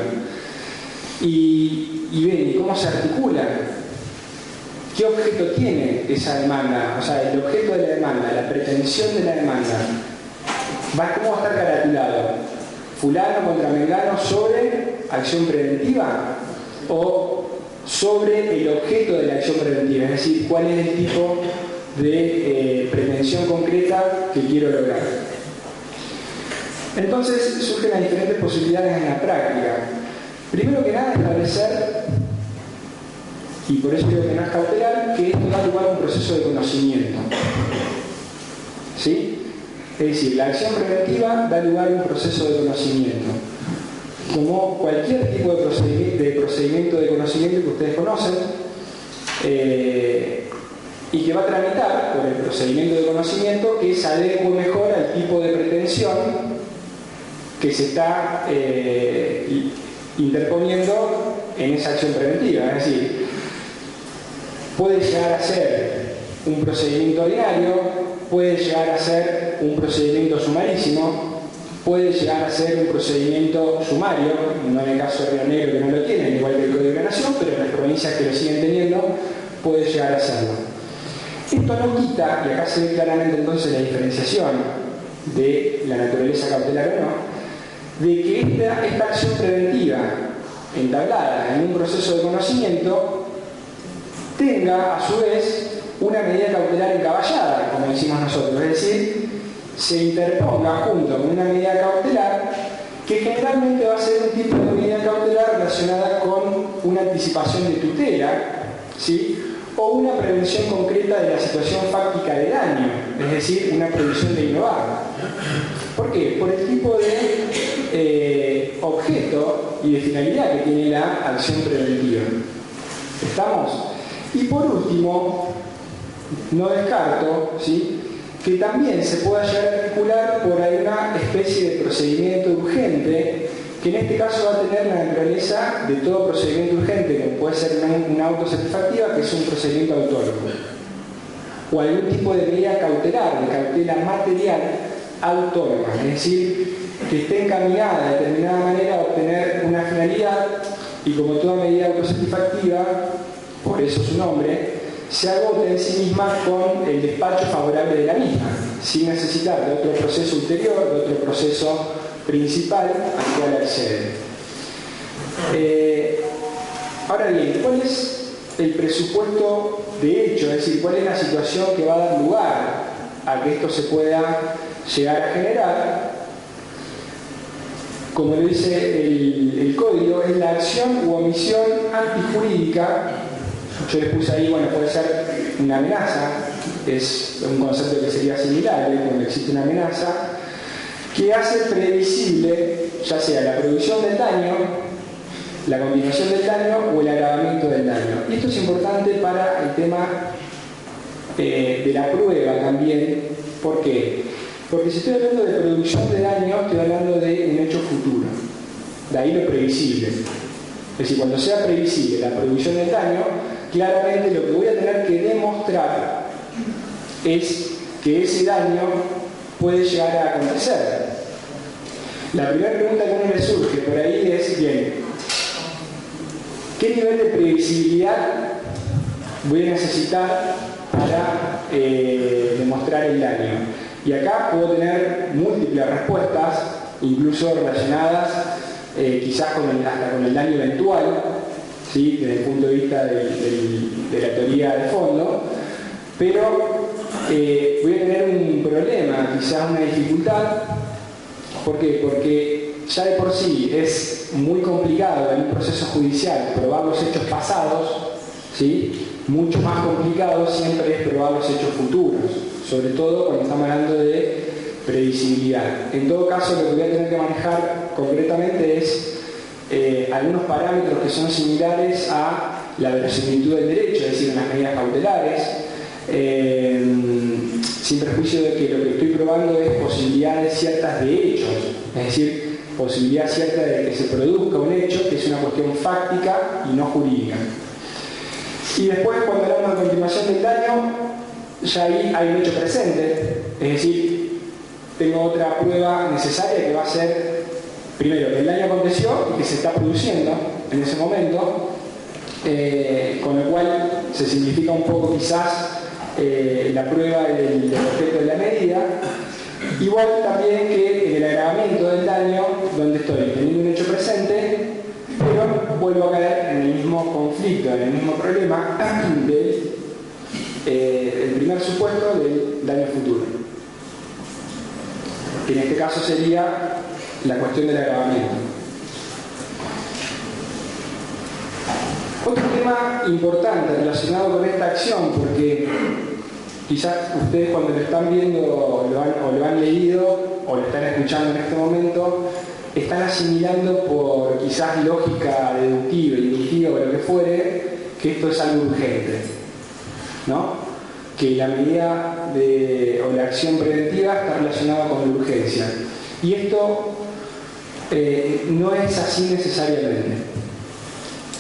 Y ven, ¿cómo se articula? ¿Qué objeto tiene esa demanda? O sea, el objeto de la demanda, la pretensión de la demanda. ¿Cómo va a estar caratulado? ¿Fulano contra mengano sobre acción preventiva? ¿O sobre el objeto de la acción preventiva? Es decir, ¿cuál es el tipo de pretensión concreta que quiero lograr? Entonces surgen las diferentes posibilidades en la práctica. Primero que nada, establecer, y por eso digo que no es cautelar, que esto da lugar a un proceso de conocimiento. ¿Sí? Es decir, la acción preventiva da lugar a un proceso de conocimiento. Como cualquier tipo de procedimiento de conocimiento que ustedes conocen, y que va a tramitar por el procedimiento de conocimiento que se adecue mejor al tipo de pretensión que se está interponiendo en esa acción preventiva. Es decir, puede llegar a ser un procedimiento ordinario, puede llegar a ser un procedimiento sumarísimo, puede llegar a ser un procedimiento sumario, no en el caso de Río Negro que no lo tienen, igual que el Código de la Nación, pero en las provincias que lo siguen teniendo puede llegar a serlo. Esto no quita, y acá se ve claramente entonces la diferenciación de la naturaleza cautelar o no, de que esta acción preventiva entablada en un proceso de conocimiento tenga a su vez una medida cautelar encaballada, como decimos nosotros, es decir, se interponga junto con una medida cautelar que generalmente va a ser un tipo de medida cautelar relacionada con una anticipación de tutela, ¿sí?, o una prevención concreta de la situación fáctica de daño, es decir, una previsión de innovar. ¿Por qué? Por el tipo de objeto y de finalidad que tiene la acción preventiva. ¿Estamos? Y por último, no descarto, ¿sí?, que también se pueda llegar a articular por alguna especie de procedimiento urgente, que en este caso va a tener la naturaleza de todo procedimiento urgente, que puede ser una autosatisfactiva, que es un procedimiento autónomo, o algún tipo de medida cautelar, de cautela material autónoma, es decir, que esté encaminada de determinada manera a obtener una finalidad, y como toda medida autosatisfactiva, por eso su nombre, se agote en sí misma con el despacho favorable de la misma, sin necesitar de otro proceso ulterior, de otro proceso principal al cual accede. Ahora bien, ¿cuál es el presupuesto de hecho? Es decir, ¿cuál es la situación que va a dar lugar a que esto se pueda llegar a generar? Como lo dice el código, es la acción u omisión antijurídica Yo les puse ahí, bueno, puede ser una amenaza, es un concepto que sería similar, cuando existe una amenaza, que hace previsible, ya sea la producción del daño, la continuación del daño o el agravamiento del daño. Y esto es importante para el tema de la prueba también. ¿Por qué? Porque si estoy hablando de producción de daño, estoy hablando de un hecho futuro. De ahí lo previsible. Es decir, cuando sea previsible la producción del daño, claramente lo que voy a tener que demostrar es que ese daño puede llegar a acontecer. La primera pregunta que a uno le surge por ahí es, bien, ¿qué nivel de previsibilidad voy a necesitar para demostrar el daño? Y acá puedo tener múltiples respuestas, incluso relacionadas quizás hasta con el daño eventual, ¿sí? Desde el punto de vista de la teoría de fondo, pero voy a tener un problema, quizás una dificultad. ¿Por qué? Porque ya de por sí es muy complicado en un proceso judicial probar los hechos pasados, ¿sí? Mucho más complicado siempre es probar los hechos futuros, sobre todo cuando estamos hablando de previsibilidad. En todo caso, lo que voy a tener que manejar concretamente es algunos parámetros que son similares a la verosimilitud del derecho, es decir, unas medidas cautelares, sin perjuicio de que lo que estoy probando es posibilidades ciertas de hechos, es decir, posibilidad cierta de que se produzca un hecho que es una cuestión fáctica y no jurídica. Y después, cuando hablamos de continuación del daño, ya ahí hay un hecho presente, es decir, tengo otra prueba necesaria que va a ser, primero, que el daño aconteció y que se está produciendo en ese momento, con lo cual se simplifica un poco quizás la prueba del objeto de la medida. Igual también que en el agravamiento del daño, donde estoy teniendo un hecho presente, pero vuelvo a caer en el mismo conflicto, en el mismo problema del primer supuesto del daño futuro, que en este caso sería la cuestión del agravamiento. Otro tema importante relacionado con esta acción, porque quizás ustedes cuando lo están viendo lo han leído o lo están escuchando en este momento, están asimilando por quizás lógica deductiva, inductiva o lo que fuere, que esto es algo urgente, ¿no? Que la medida o la acción preventiva está relacionada con la urgencia. Y esto no es así necesariamente.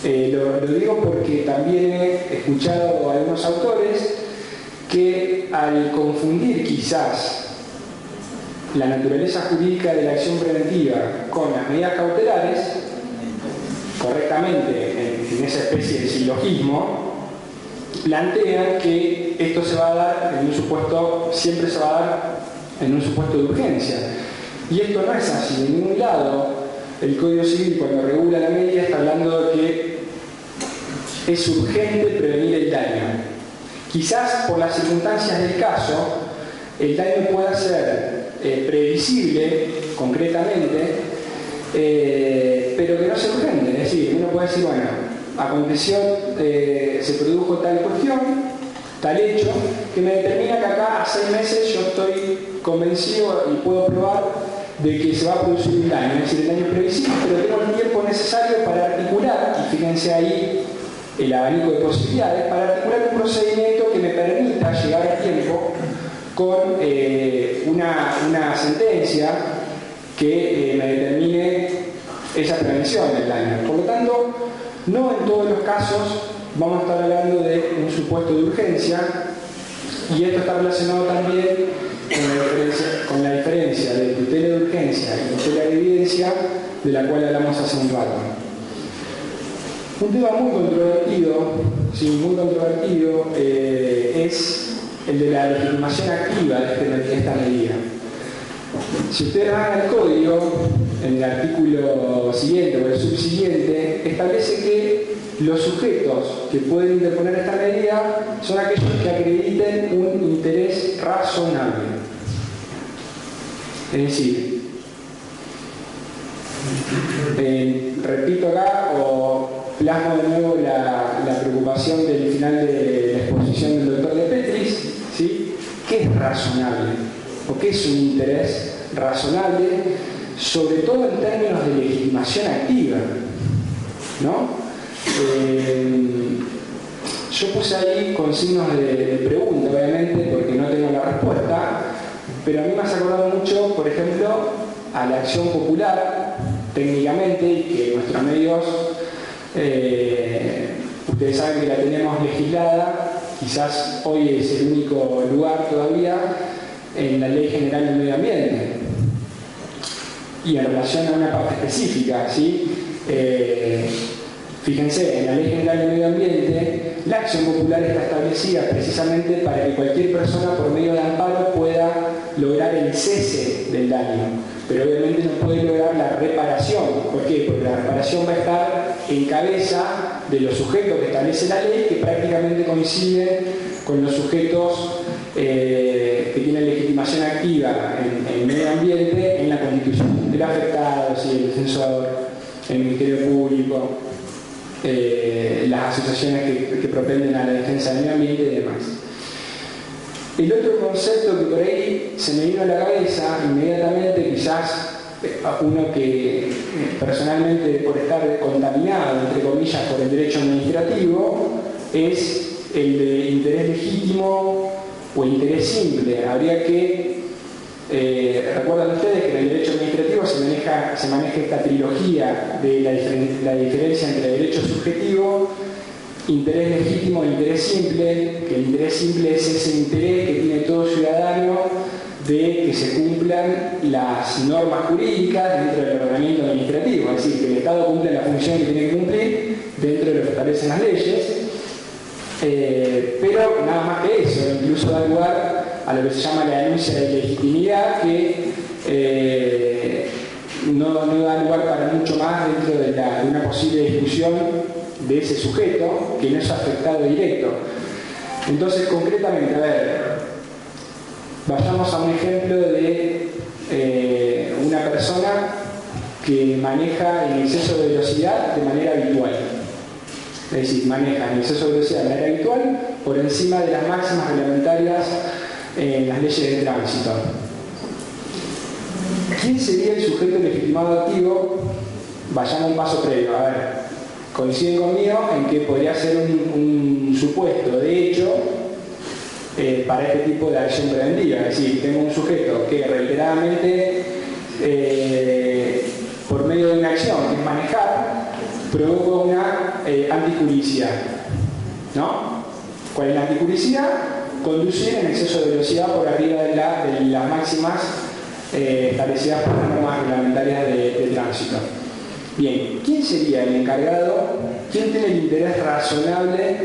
Lo digo porque también he escuchado a algunos autores que al confundir quizás la naturaleza jurídica de la acción preventiva con las medidas cautelares, correctamente en esa especie de silogismo, plantean que esto se va a dar en un supuesto, siempre se va a dar en un supuesto de urgencia. Y esto no es así. De ningún lado el Código Civil, cuando regula la medida, está hablando de que es urgente prevenir el daño. Quizás por las circunstancias del caso, el daño pueda ser previsible concretamente, pero que no sea urgente. Es decir, uno puede decir, bueno, aconteció, se produjo tal cuestión, tal hecho, que me determina que acá a 6 meses yo estoy convencido y puedo probar de que se va a producir un daño. Es decir, el daño es previsible, pero tengo el tiempo necesario para articular, y fíjense ahí el abanico de posibilidades, para articular un procedimiento que me permita llegar a tiempo con una sentencia que me determine esa prevención del daño. Por lo tanto, no en todos los casos vamos a estar hablando de un supuesto de urgencia, y esto está relacionado también con la diferencia de tutela de urgencia y tutela de evidencia, de la cual hablamos hace un rato. Un tema muy controvertido, es el de la legitimación activa de esta medida. Si ustedes van al código, en el artículo siguiente o el subsiguiente, establece que los sujetos que pueden interponer esta medida son aquellos que acrediten un interés razonable. Es decir, repito acá o plasmo de nuevo la preocupación observación del final de la exposición del doctor de Petris, ¿sí? ¿Qué es razonable? ¿O qué es un interés razonable? Sobre todo en términos de legitimación activa, ¿no? Yo puse ahí con signos de pregunta, obviamente, porque no tengo la respuesta, pero a mí me has acordado mucho, por ejemplo, a la acción popular, técnicamente, y que nuestros medios, ustedes saben que la tenemos legislada, quizás hoy es el único lugar todavía en la Ley General del Medio Ambiente, y en relación a una parte específica, ¿sí? Fíjense, en la Ley General del Medio Ambiente, la acción popular está establecida precisamente para que cualquier persona por medio de amparo pueda lograr el cese del daño, pero obviamente no puede lograr la reparación. ¿Por qué? Porque la reparación va a estar en cabeza de los sujetos que establece la ley, que prácticamente coinciden con los sujetos que tienen legitimación activa en el medio ambiente en la Constitución. El afectado, sí, el defensor, el Ministerio Público, las asociaciones que propenden a la defensa del medio ambiente y demás. El otro concepto que por ahí se me vino a la cabeza inmediatamente, quizás uno que personalmente por estar contaminado, entre comillas, por el derecho administrativo, es el de interés legítimo o interés simple. Habría que, recuerdan ustedes que en el derecho administrativo se maneja esta trilogía de la diferencia entre derecho subjetivo, interés legítimo e interés simple, que el interés simple es ese interés que tiene todo ciudadano de que se cumplan las normas jurídicas dentro del ordenamiento administrativo, es decir, que el Estado cumpla la función que tiene que cumplir dentro de lo que establecen las leyes, pero nada más que eso, incluso da lugar a lo que se llama la denuncia de legitimidad, que no da lugar para mucho más dentro de una posible discusión de ese sujeto que no es afectado directo. Entonces, concretamente, a ver, vayamos a un ejemplo de una persona que maneja en exceso de velocidad de manera habitual. Es decir, maneja en exceso de velocidad de manera habitual por encima de las máximas reglamentarias en las leyes de tránsito. ¿Quién sería el sujeto legitimado activo? Vayamos un paso previo. A ver, coinciden conmigo en que podría ser un supuesto de hecho para este tipo de acción preventiva. Es decir, tengo un sujeto que reiteradamente, por medio de una acción que es manejar, provoca una anticuricidad, ¿no? ¿Cuál es la anticuricidad? Conducir en exceso de velocidad por arriba de las máximas establecidas por las normas reglamentarias de tránsito. Bien, ¿quién sería el encargado? ¿Quién tiene el interés razonable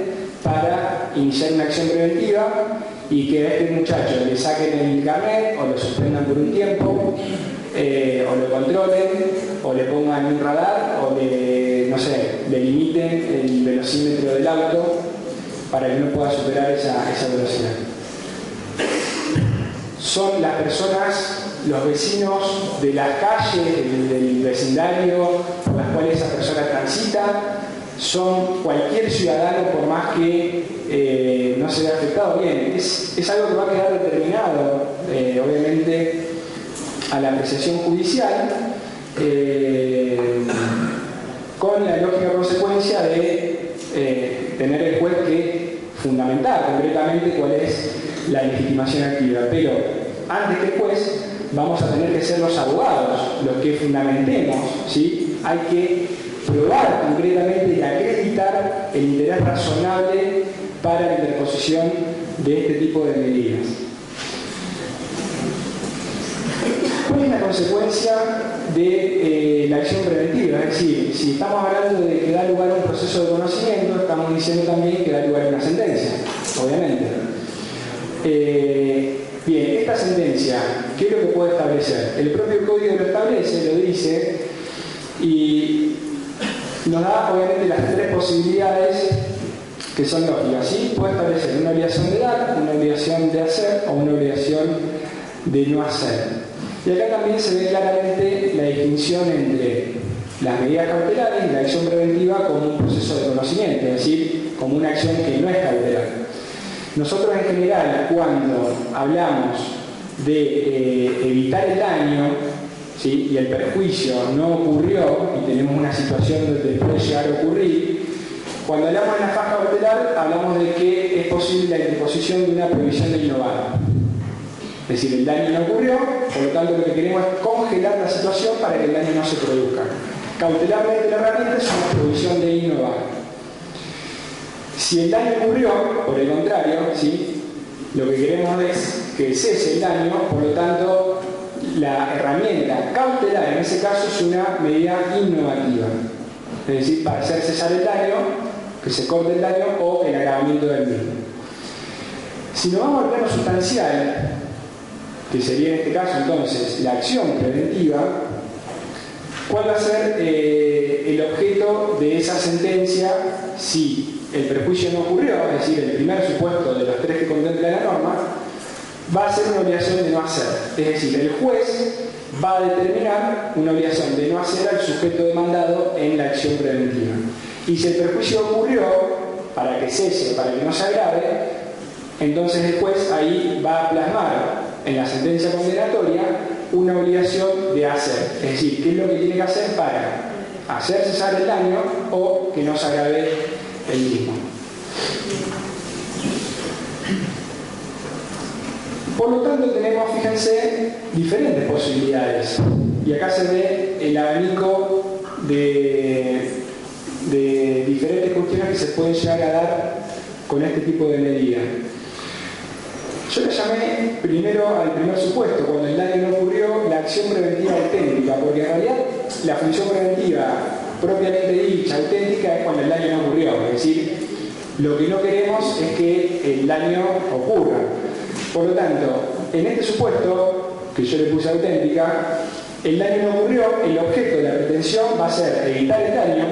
para iniciar una acción preventiva y que a este muchacho le saquen el carnet o lo suspendan por un tiempo, o lo controlen, o le pongan un radar, o le limiten el velocímetro del auto para que no pueda superar esa velocidad? Son las personas, los vecinos de las calles, del vecindario por las cuales esa persona transita, son cualquier ciudadano por más que no se vea afectado. Bien, es algo que va a quedar determinado, obviamente, a la apreciación judicial, con la lógica consecuencia de tener el juez que fundamentar concretamente cuál es la legitimación activa. Pero antes que el juez, vamos a tener que ser los abogados los que fundamentemos, ¿sí? Hay que probar concretamente y acreditar el interés razonable para la interposición de este tipo de medidas. ¿Cuál es la consecuencia de la acción preventiva? Es decir, si estamos hablando de que da lugar a un proceso de conocimiento, estamos diciendo también que da lugar a una sentencia, obviamente. Bien, esta sentencia, ¿qué es lo que puede establecer? El propio código lo establece, lo dice, y nos da obviamente las tres posibilidades que son lógicas, ¿sí? Puede establecer una obligación de dar, una obligación de hacer o una obligación de no hacer. Y acá también se ve claramente la distinción entre las medidas cautelares y la acción preventiva como un proceso de conocimiento, es decir, como una acción que no es cautelar. Nosotros en general, cuando hablamos de evitar el daño, ¿sí?, y el perjuicio no ocurrió y tenemos una situación donde puede llegar a ocurrir, cuando hablamos de la faz cautelar hablamos de que es posible la interposición de una prohibición de innovar. Es decir, el daño no ocurrió, por lo tanto lo que queremos es congelar la situación para que el daño no se produzca. Cautelarmente la herramienta es una prohibición de innovar. Si el daño ocurrió, por el contrario, ¿sí?, lo que queremos es que cese el daño, por lo tanto la herramienta cautelar en ese caso es una medida innovativa. Es decir, para hacer cesar el daño, que se corte el daño o el agravamiento del mismo. Si nos vamos al plano sustancial, que sería en este caso entonces la acción preventiva, ¿cuál va a ser el objeto de esa sentencia si el perjuicio no ocurrió? Es decir, el primer supuesto de los tres que contempla la norma va a ser una obligación de no hacer. Es decir, el juez va a determinar una obligación de no hacer al sujeto demandado en la acción preventiva. Y si el perjuicio ocurrió, para que cese, para que no se agrave, entonces el juez ahí va a plasmar en la sentencia condenatoria una obligación de hacer. Es decir, qué es lo que tiene que hacer para hacer cesar el daño o que no se agrave el mismo. Por lo tanto tenemos, fíjense, diferentes posibilidades. Y acá se ve el abanico de diferentes cuestiones que se pueden llegar a dar con este tipo de medida. Yo le llamé primero al primer supuesto, cuando el daño no ocurrió, la acción preventiva auténtica, porque en realidad la función preventiva propiamente dicha, auténtica, es cuando el daño no ocurrió. Es decir, lo que no queremos es que el daño ocurra. Por lo tanto, en este supuesto, que yo le puse auténtica, el daño no ocurrió, el objeto de la pretensión va a ser evitar el daño.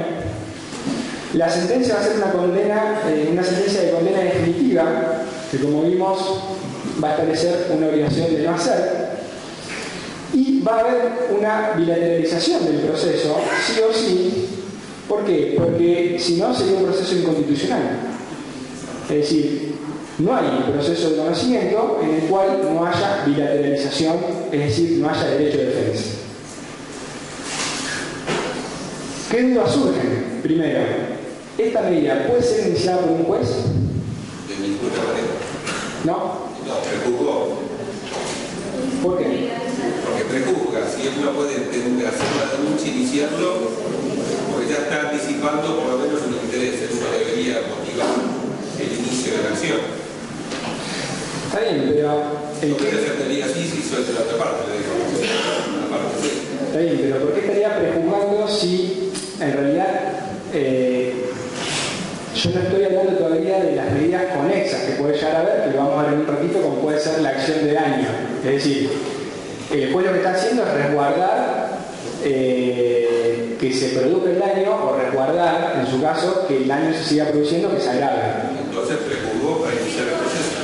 La sentencia va a ser una sentencia de condena definitiva, que como vimos va a establecer una obligación de no hacer, y va a haber una bilateralización del proceso, sí o sí. ¿Por qué? Porque si no sería un proceso inconstitucional. Es decir, no hay proceso de conocimiento en el cual no haya bilateralización, es decir, no haya derecho de defensa. ¿Qué dudas surgen? Primero, ¿esta medida puede ser iniciada por un juez? De ninguna manera. ¿No? No, prejuzgó. ¿Por qué? Porque prejuzga. Si él no puede hacer una denuncia, iniciarlo, porque ya está anticipando por lo menos en los intereses. Uno debería motivar el inicio de la acción. Está bien, pero... No puede hacer teoría así si suelta la otra parte, le digo. La parte sí. Está bien, pero ¿por qué estaría prejuzgando si en realidad yo no estoy hablando todavía de las medidas conexas que puede llegar a haber, que lo vamos a ver en un ratito, como puede ser la acción de daño? Es decir, el juez lo que está haciendo es resguardar que se produzca el daño, o resguardar, en su caso, que el daño se siga produciendo, que se agrave. Entonces prejuzgó para iniciar el proceso.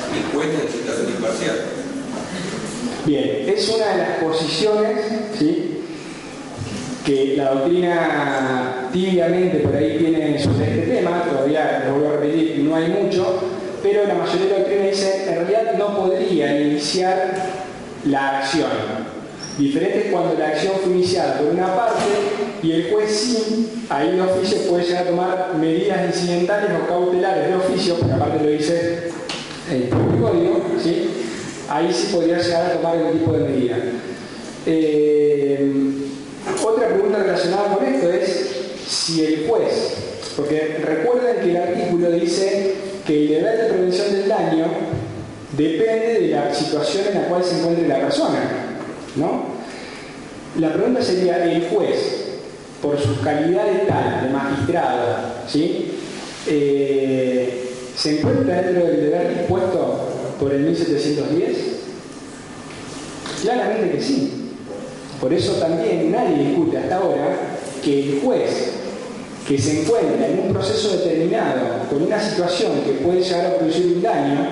El juez necesita ser imparcial. Bien, es una de las posiciones, ¿sí?, que la doctrina tibiamente por ahí tiene sobre este tema. Todavía, les vuelvo a repetir, no hay mucho, pero la mayoría de la doctrina dice en realidad no podría iniciar la acción. Diferente es cuando la acción fue iniciada por una parte y el juez sí, ahí de oficio puede llegar a tomar medidas incidentales o cautelares de oficio, porque aparte lo dice el propio código, ¿sí? Ahí sí podría llegar a tomar algún tipo de medida. Otra pregunta relacionada con esto es si el juez, porque recuerden que el artículo dice que el deber de prevención del daño depende de la situación en la cual se encuentre la persona, ¿no? La pregunta sería, el juez, por su calidad de tal, de magistrado, ¿sí?, ¿se encuentra dentro del deber dispuesto por el 1710? Claramente que sí. Por eso también nadie discute hasta ahora que el juez que se encuentra en un proceso determinado con una situación que puede llegar a producir un daño,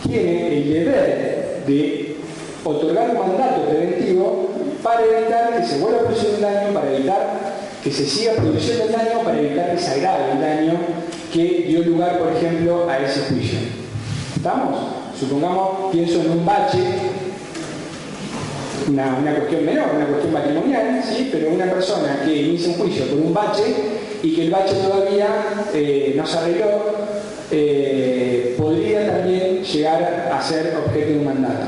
tiene el deber de otorgar un mandato preventivo para evitar que se vuelva a producir un daño, para evitar que se siga produciendo el daño, para evitar evitar que se agrave el daño que dio lugar, por ejemplo, a ese juicio. ¿Estamos? Supongamos, pienso en un bache, una cuestión menor, una cuestión patrimonial, ¿sí? Pero una persona que inicia un juicio por un bache y que el bache todavía no se arregló, podría también llegar a ser objeto de un mandato.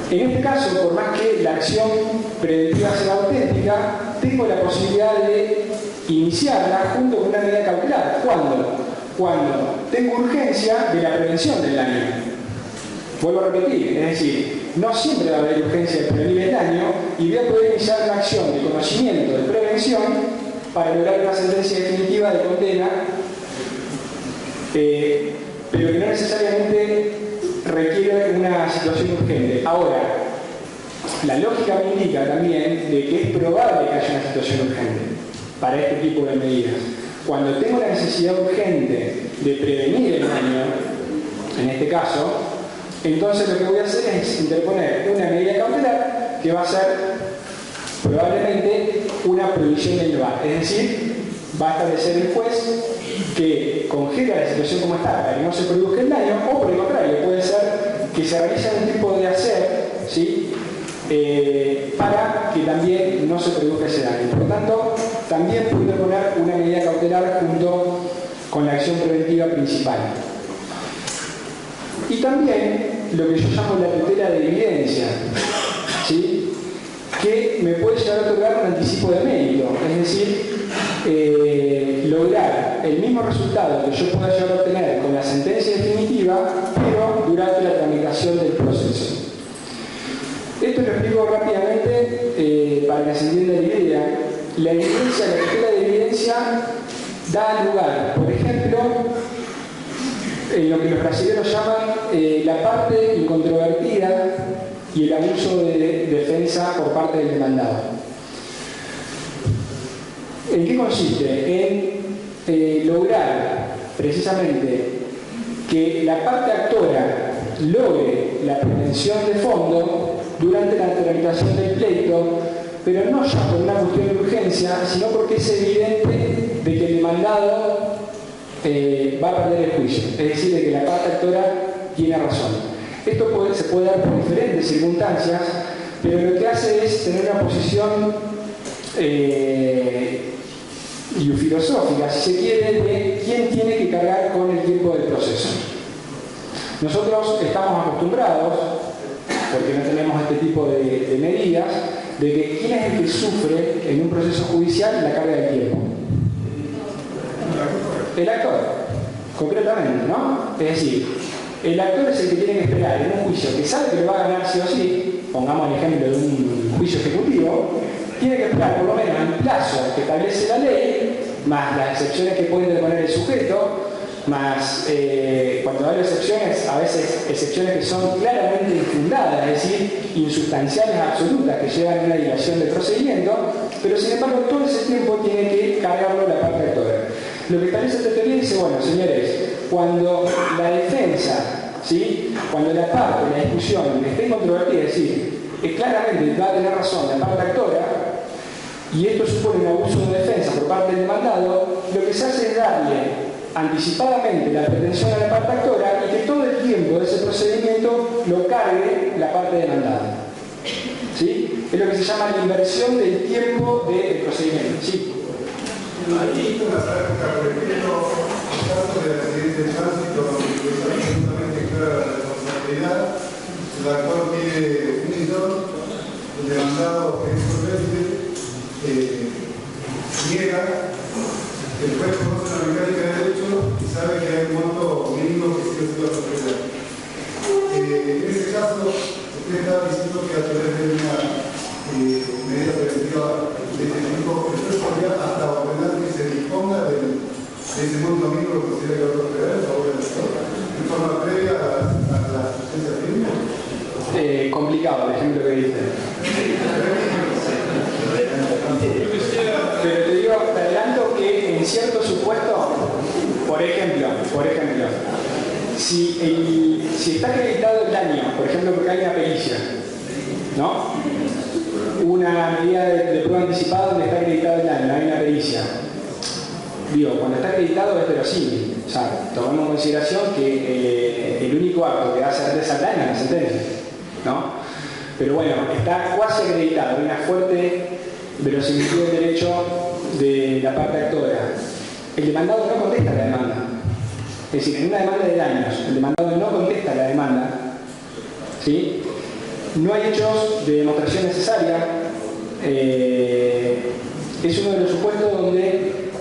En este caso, por más que la acción preventiva sea auténtica, tengo la posibilidad de iniciarla junto con una medida cautelar. ¿Cuándo? Cuando tengo urgencia de la prevención del daño. Vuelvo a repetir, es decir, no siempre va a haber urgencia de prevenir el daño y voy a poder iniciar una acción de conocimiento, de prevención, para lograr una sentencia definitiva de condena, pero que no necesariamente requiere una situación urgente. Ahora, la lógica me indica también de que es probable que haya una situación urgente para este tipo de medidas. Cuando tengo la necesidad urgente de prevenir el daño, en este caso, entonces lo que voy a hacer es interponer una medida cautelar que va a ser probablemente una prohibición del lugar. Es decir, va a establecer el juez que congela la situación como está para que no se produzca el daño, o por el contrario, puede ser que se realice algún tipo de hacer, ¿sí? Para que también no se produzca ese daño. Por lo tanto, también puedo interponer una medida cautelar junto con la acción preventiva principal. Y también lo que yo llamo la tutela de evidencia, ¿sí? Que me puede llegar a otorgar un anticipo de mérito, es decir, lograr el mismo resultado que yo pueda llegar a obtener con la sentencia definitiva, pero durante la tramitación del proceso. Esto lo explico rápidamente para que se entienda la idea. La evidencia, la tutela de evidencia da lugar, por ejemplo, en lo que los brasileños llaman la parte incontrovertida y el abuso de defensa por parte del demandado. ¿En qué consiste? En lograr precisamente que la parte actora logre la pretensión de fondo durante la tramitación del pleito, pero no ya por una cuestión de urgencia, sino porque es evidente de que el demandado va a perder el juicio, es decir, de que la parte actora tiene razón. Esto se puede dar por diferentes circunstancias, pero lo que hace es tener una posición filosófica, si se quiere, de quién tiene que cargar con el tiempo del proceso. Nosotros estamos acostumbrados, porque no tenemos este tipo de medidas, de que quién es el que sufre en un proceso judicial la carga del tiempo. El actor, concretamente, ¿no? Es decir, el actor es el que tiene que esperar en un juicio que sabe que lo va a ganar sí o sí, pongamos el ejemplo de un juicio ejecutivo, tiene que esperar por lo menos el plazo que establece la ley, más las excepciones que puede interponer el sujeto, más, cuando hablo de excepciones, a veces excepciones que son claramente infundadas, es decir, insustanciales absolutas, que llevan a una dilación del procedimiento, pero sin embargo todo ese tiempo tiene que cargarlo la parte actora. Lo que establece esta teoría dice, bueno, señores, cuando la defensa, ¿sí? Cuando la parte, la discusión esté controvertida, es decir, claramente va a tener razón la parte actora, y esto supone un abuso de defensa por parte del demandado, lo que se hace es darle anticipadamente la pretensión a la parte actora y que todo el tiempo de ese procedimiento lo cargue la parte demandada. ¿Sí? Es lo que se llama la inversión del tiempo del procedimiento. ¿Sí? Aquí, por ejemplo, el caso de accidente de tránsito, donde es absolutamente clara la responsabilidad, la cual pide un idón, el demandado que es solvente, niega, el juez conoce la mecánica de derecho y sabe que hay un monto mínimo que sí o sí va a proceder. En ese caso, usted está diciendo que a través de una medida preventiva de este tipo, el juez podría hasta ordenar que se disponga de ese monto mínimo que considera que va a proceder a favor del Estado, en forma previa a la sentencia firme. Complicado el ejemplo que dice. Pero te digo, te adelanto que en cierto supuesto, por ejemplo, si está acreditado el daño, por ejemplo, porque hay una pericia, ¿no? Una medida de prueba anticipada donde está acreditado el daño, hay digo, cuando está acreditado es verosímil. O sea, tomando en consideración que el único acto que da certeza al daño es la sentencia, ¿no? Pero bueno, está cuasi acreditado, hay una fuerte verosimilitud del derecho de la parte actora. El demandado no contesta la demanda. Es decir, en una demanda de daños, el demandado no contesta la demanda, ¿sí? No hay hechos de demostración necesaria. Es uno de los supuestos donde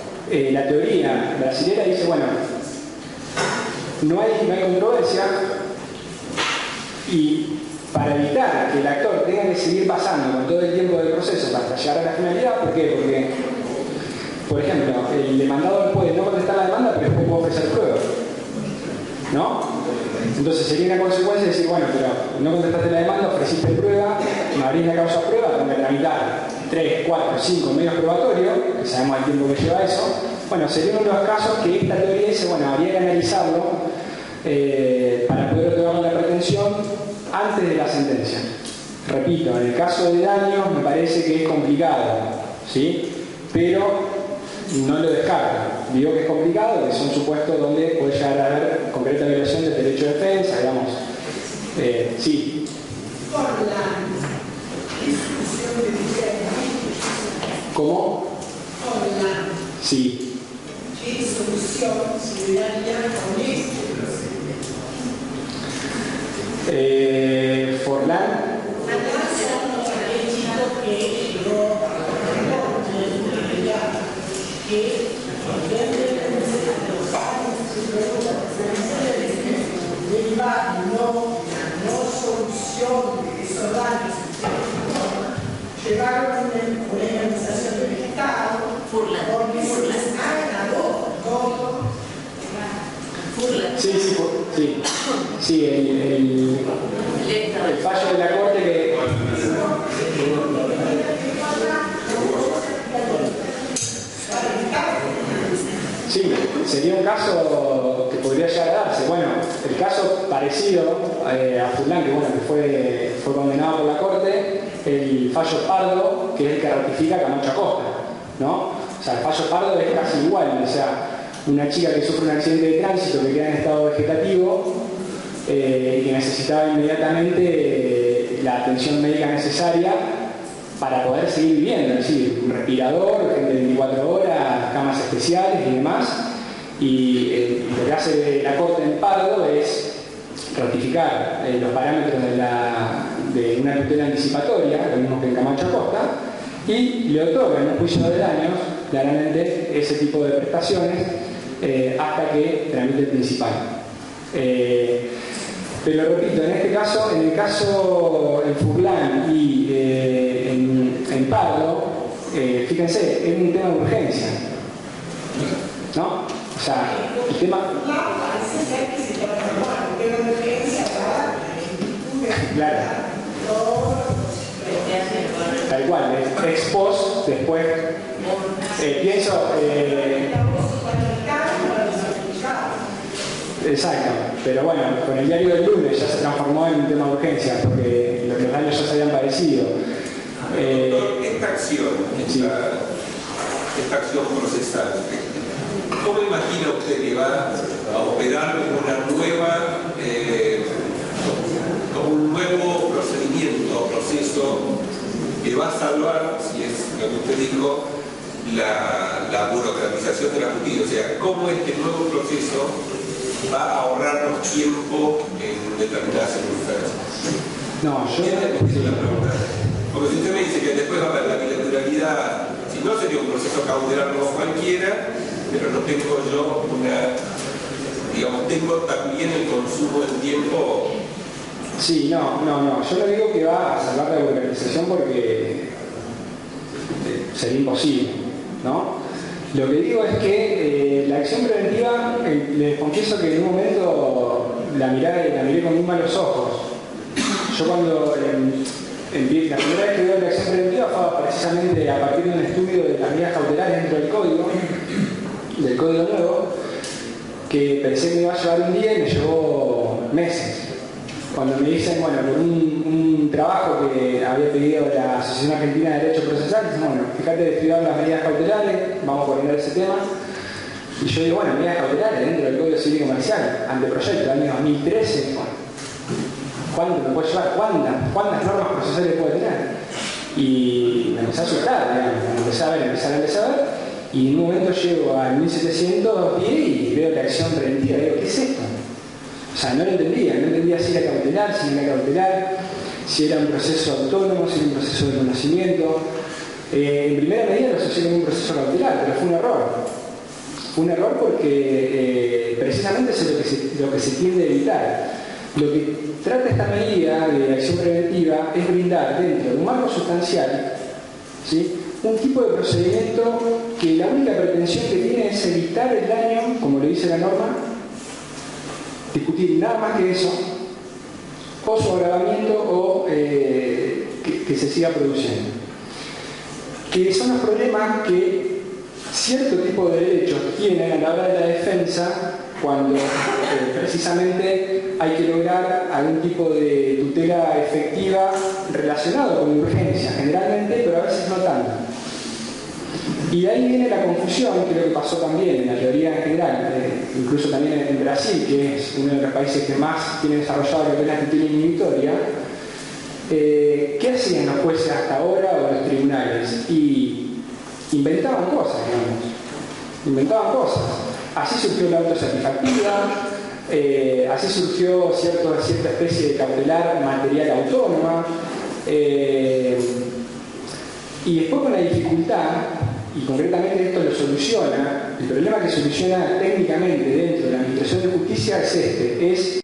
la teoría brasilera dice, bueno, no hay controversia, y para evitar que el actor tenga que seguir pasando con todo el tiempo del proceso hasta llegar a la finalidad, ¿por qué? Porque, por ejemplo, el demandado puede no contestar la demanda, pero después puede ofrecer pruebas, ¿no? Entonces sería una consecuencia de decir, bueno, pero no contestaste la demanda, ofreciste prueba, me abrís la causa prueba, tengo que tramitar 3, 4, 5 medios probatorios, que sabemos el tiempo que lleva eso. Bueno, sería uno de los casos que esta teoría dice, bueno, habría que analizarlo para poder otorgar la pretensión antes de la sentencia. Repito, en el caso de daños me parece que es complicado, ¿sí? Pero no lo descarto. Digo que es complicado, que son supuestos donde puede llegar a haber concreta violación del derecho de defensa, digamos. Sí. Con la discusión de Guillermo. ¿Cómo? Con la. Sí. ¿Qué solución se le daría con este procedimiento? Forlán. El chico que llegó a la que deriva no solución de esos daños llevaron una organización del Estado porque se acabó todo. Sí, el fallo de la Corte que... Sí, sería un caso que podría llegar a darse. Bueno, el caso parecido a Fulán, que bueno, que fue condenado por la Corte, el fallo Pardo, que es el que ratifica Camacho Acosta, ¿no? O sea, el fallo Pardo es casi igual, o sea, una chica que sufre un accidente de tránsito, que queda en estado vegetativo, que necesitaba inmediatamente la atención médica necesaria para poder seguir viviendo, es decir, un respirador, gente de 24 horas, camas especiales y demás. Y lo que hace la Corte en Pardo es ratificar los parámetros de una tutela anticipatoria, lo mismo que en Camacho Acosta, y le otorga en un juicio de daños, claramente, ese tipo de prestaciones hasta que tramite el principal. Pero repito, en este caso, en el caso en Furlan y en Pardo, fíjense, es un tema de urgencia, ¿no? O sea, el tema... Claro. Tal cual, ex post, después pienso... Exacto, pero bueno, con el diario del lunes ya se transformó en un tema de urgencia, porque los daños ya se habían padecido. Esta acción procesal, ¿cómo imagina usted que va a operar como un nuevo procedimiento, proceso que va a salvar, si es lo que usted dijo, la burocratización de la justicia? O sea, ¿cómo este nuevo proceso va a ahorrarnos tiempo en determinadas circunstancias? No, yo... la pregunta. Porque si usted me dice que después va a haber la bilateralidad, si no sería un proceso cautelar como cualquiera, pero no tengo yo tengo también el consumo del tiempo. Sí, no, yo no digo que va a salvar la burocratización porque sería imposible, ¿no? Lo que digo es que la acción preventiva, les confieso que en un momento la miré con muy malos ojos. Yo cuando la primera vez que veo la acción preventiva fue precisamente a partir de un estudio de las medidas cautelares dentro del código nuevo, que pensé que me iba a llevar un día y me llevó meses. Cuando me dicen, bueno, por un trabajo que había pedido la Asociación Argentina de Derecho Procesal, dicen, bueno, fíjate de estudiar las medidas cautelares, vamos a coordinar ese tema. Y yo digo, bueno, medidas cautelares dentro del Código Civil y Comercial, anteproyecto del año 2013, bueno, ¿cuánto me puede llevar? ¿Cuántas normas procesales puede tener? Y me empecé a asustar, digamos, empecé a ver, y en un momento llego al 1710 y veo la acción preventiva, y digo, ¿qué es esto? O sea, no entendía si era cautelar, si no era cautelar, si era un proceso autónomo, si era un proceso de conocimiento. En primera medida lo asocié como un proceso cautelar, pero fue un error. Fue un error porque precisamente eso es lo que se tiende a evitar. Lo que trata esta medida de acción preventiva es brindar dentro de un marco sustancial, ¿sí?, un tipo de procedimiento que la única pretensión que tiene es evitar el daño, como lo dice la norma, discutir nada más que eso, o su agravamiento o que se siga produciendo. Que son los problemas que cierto tipo de derechos tienen a la hora de la defensa cuando precisamente hay que lograr algún tipo de tutela efectiva relacionado con urgencia, generalmente, pero a veces no tanto. Y de ahí viene la confusión, que es lo que pasó también en la teoría en general, incluso también en Brasil, que es uno de los países que más tiene desarrollado lo que es la tutela inhibitoria. ¿Qué hacían los jueces hasta ahora o los tribunales? Y inventaban cosas, digamos. Inventaban cosas. Así surgió la autosatisfactiva, así surgió cierta especie de cautelar material autónoma, y después con la dificultad, y concretamente esto lo soluciona, el problema que soluciona técnicamente dentro de la Administración de Justicia es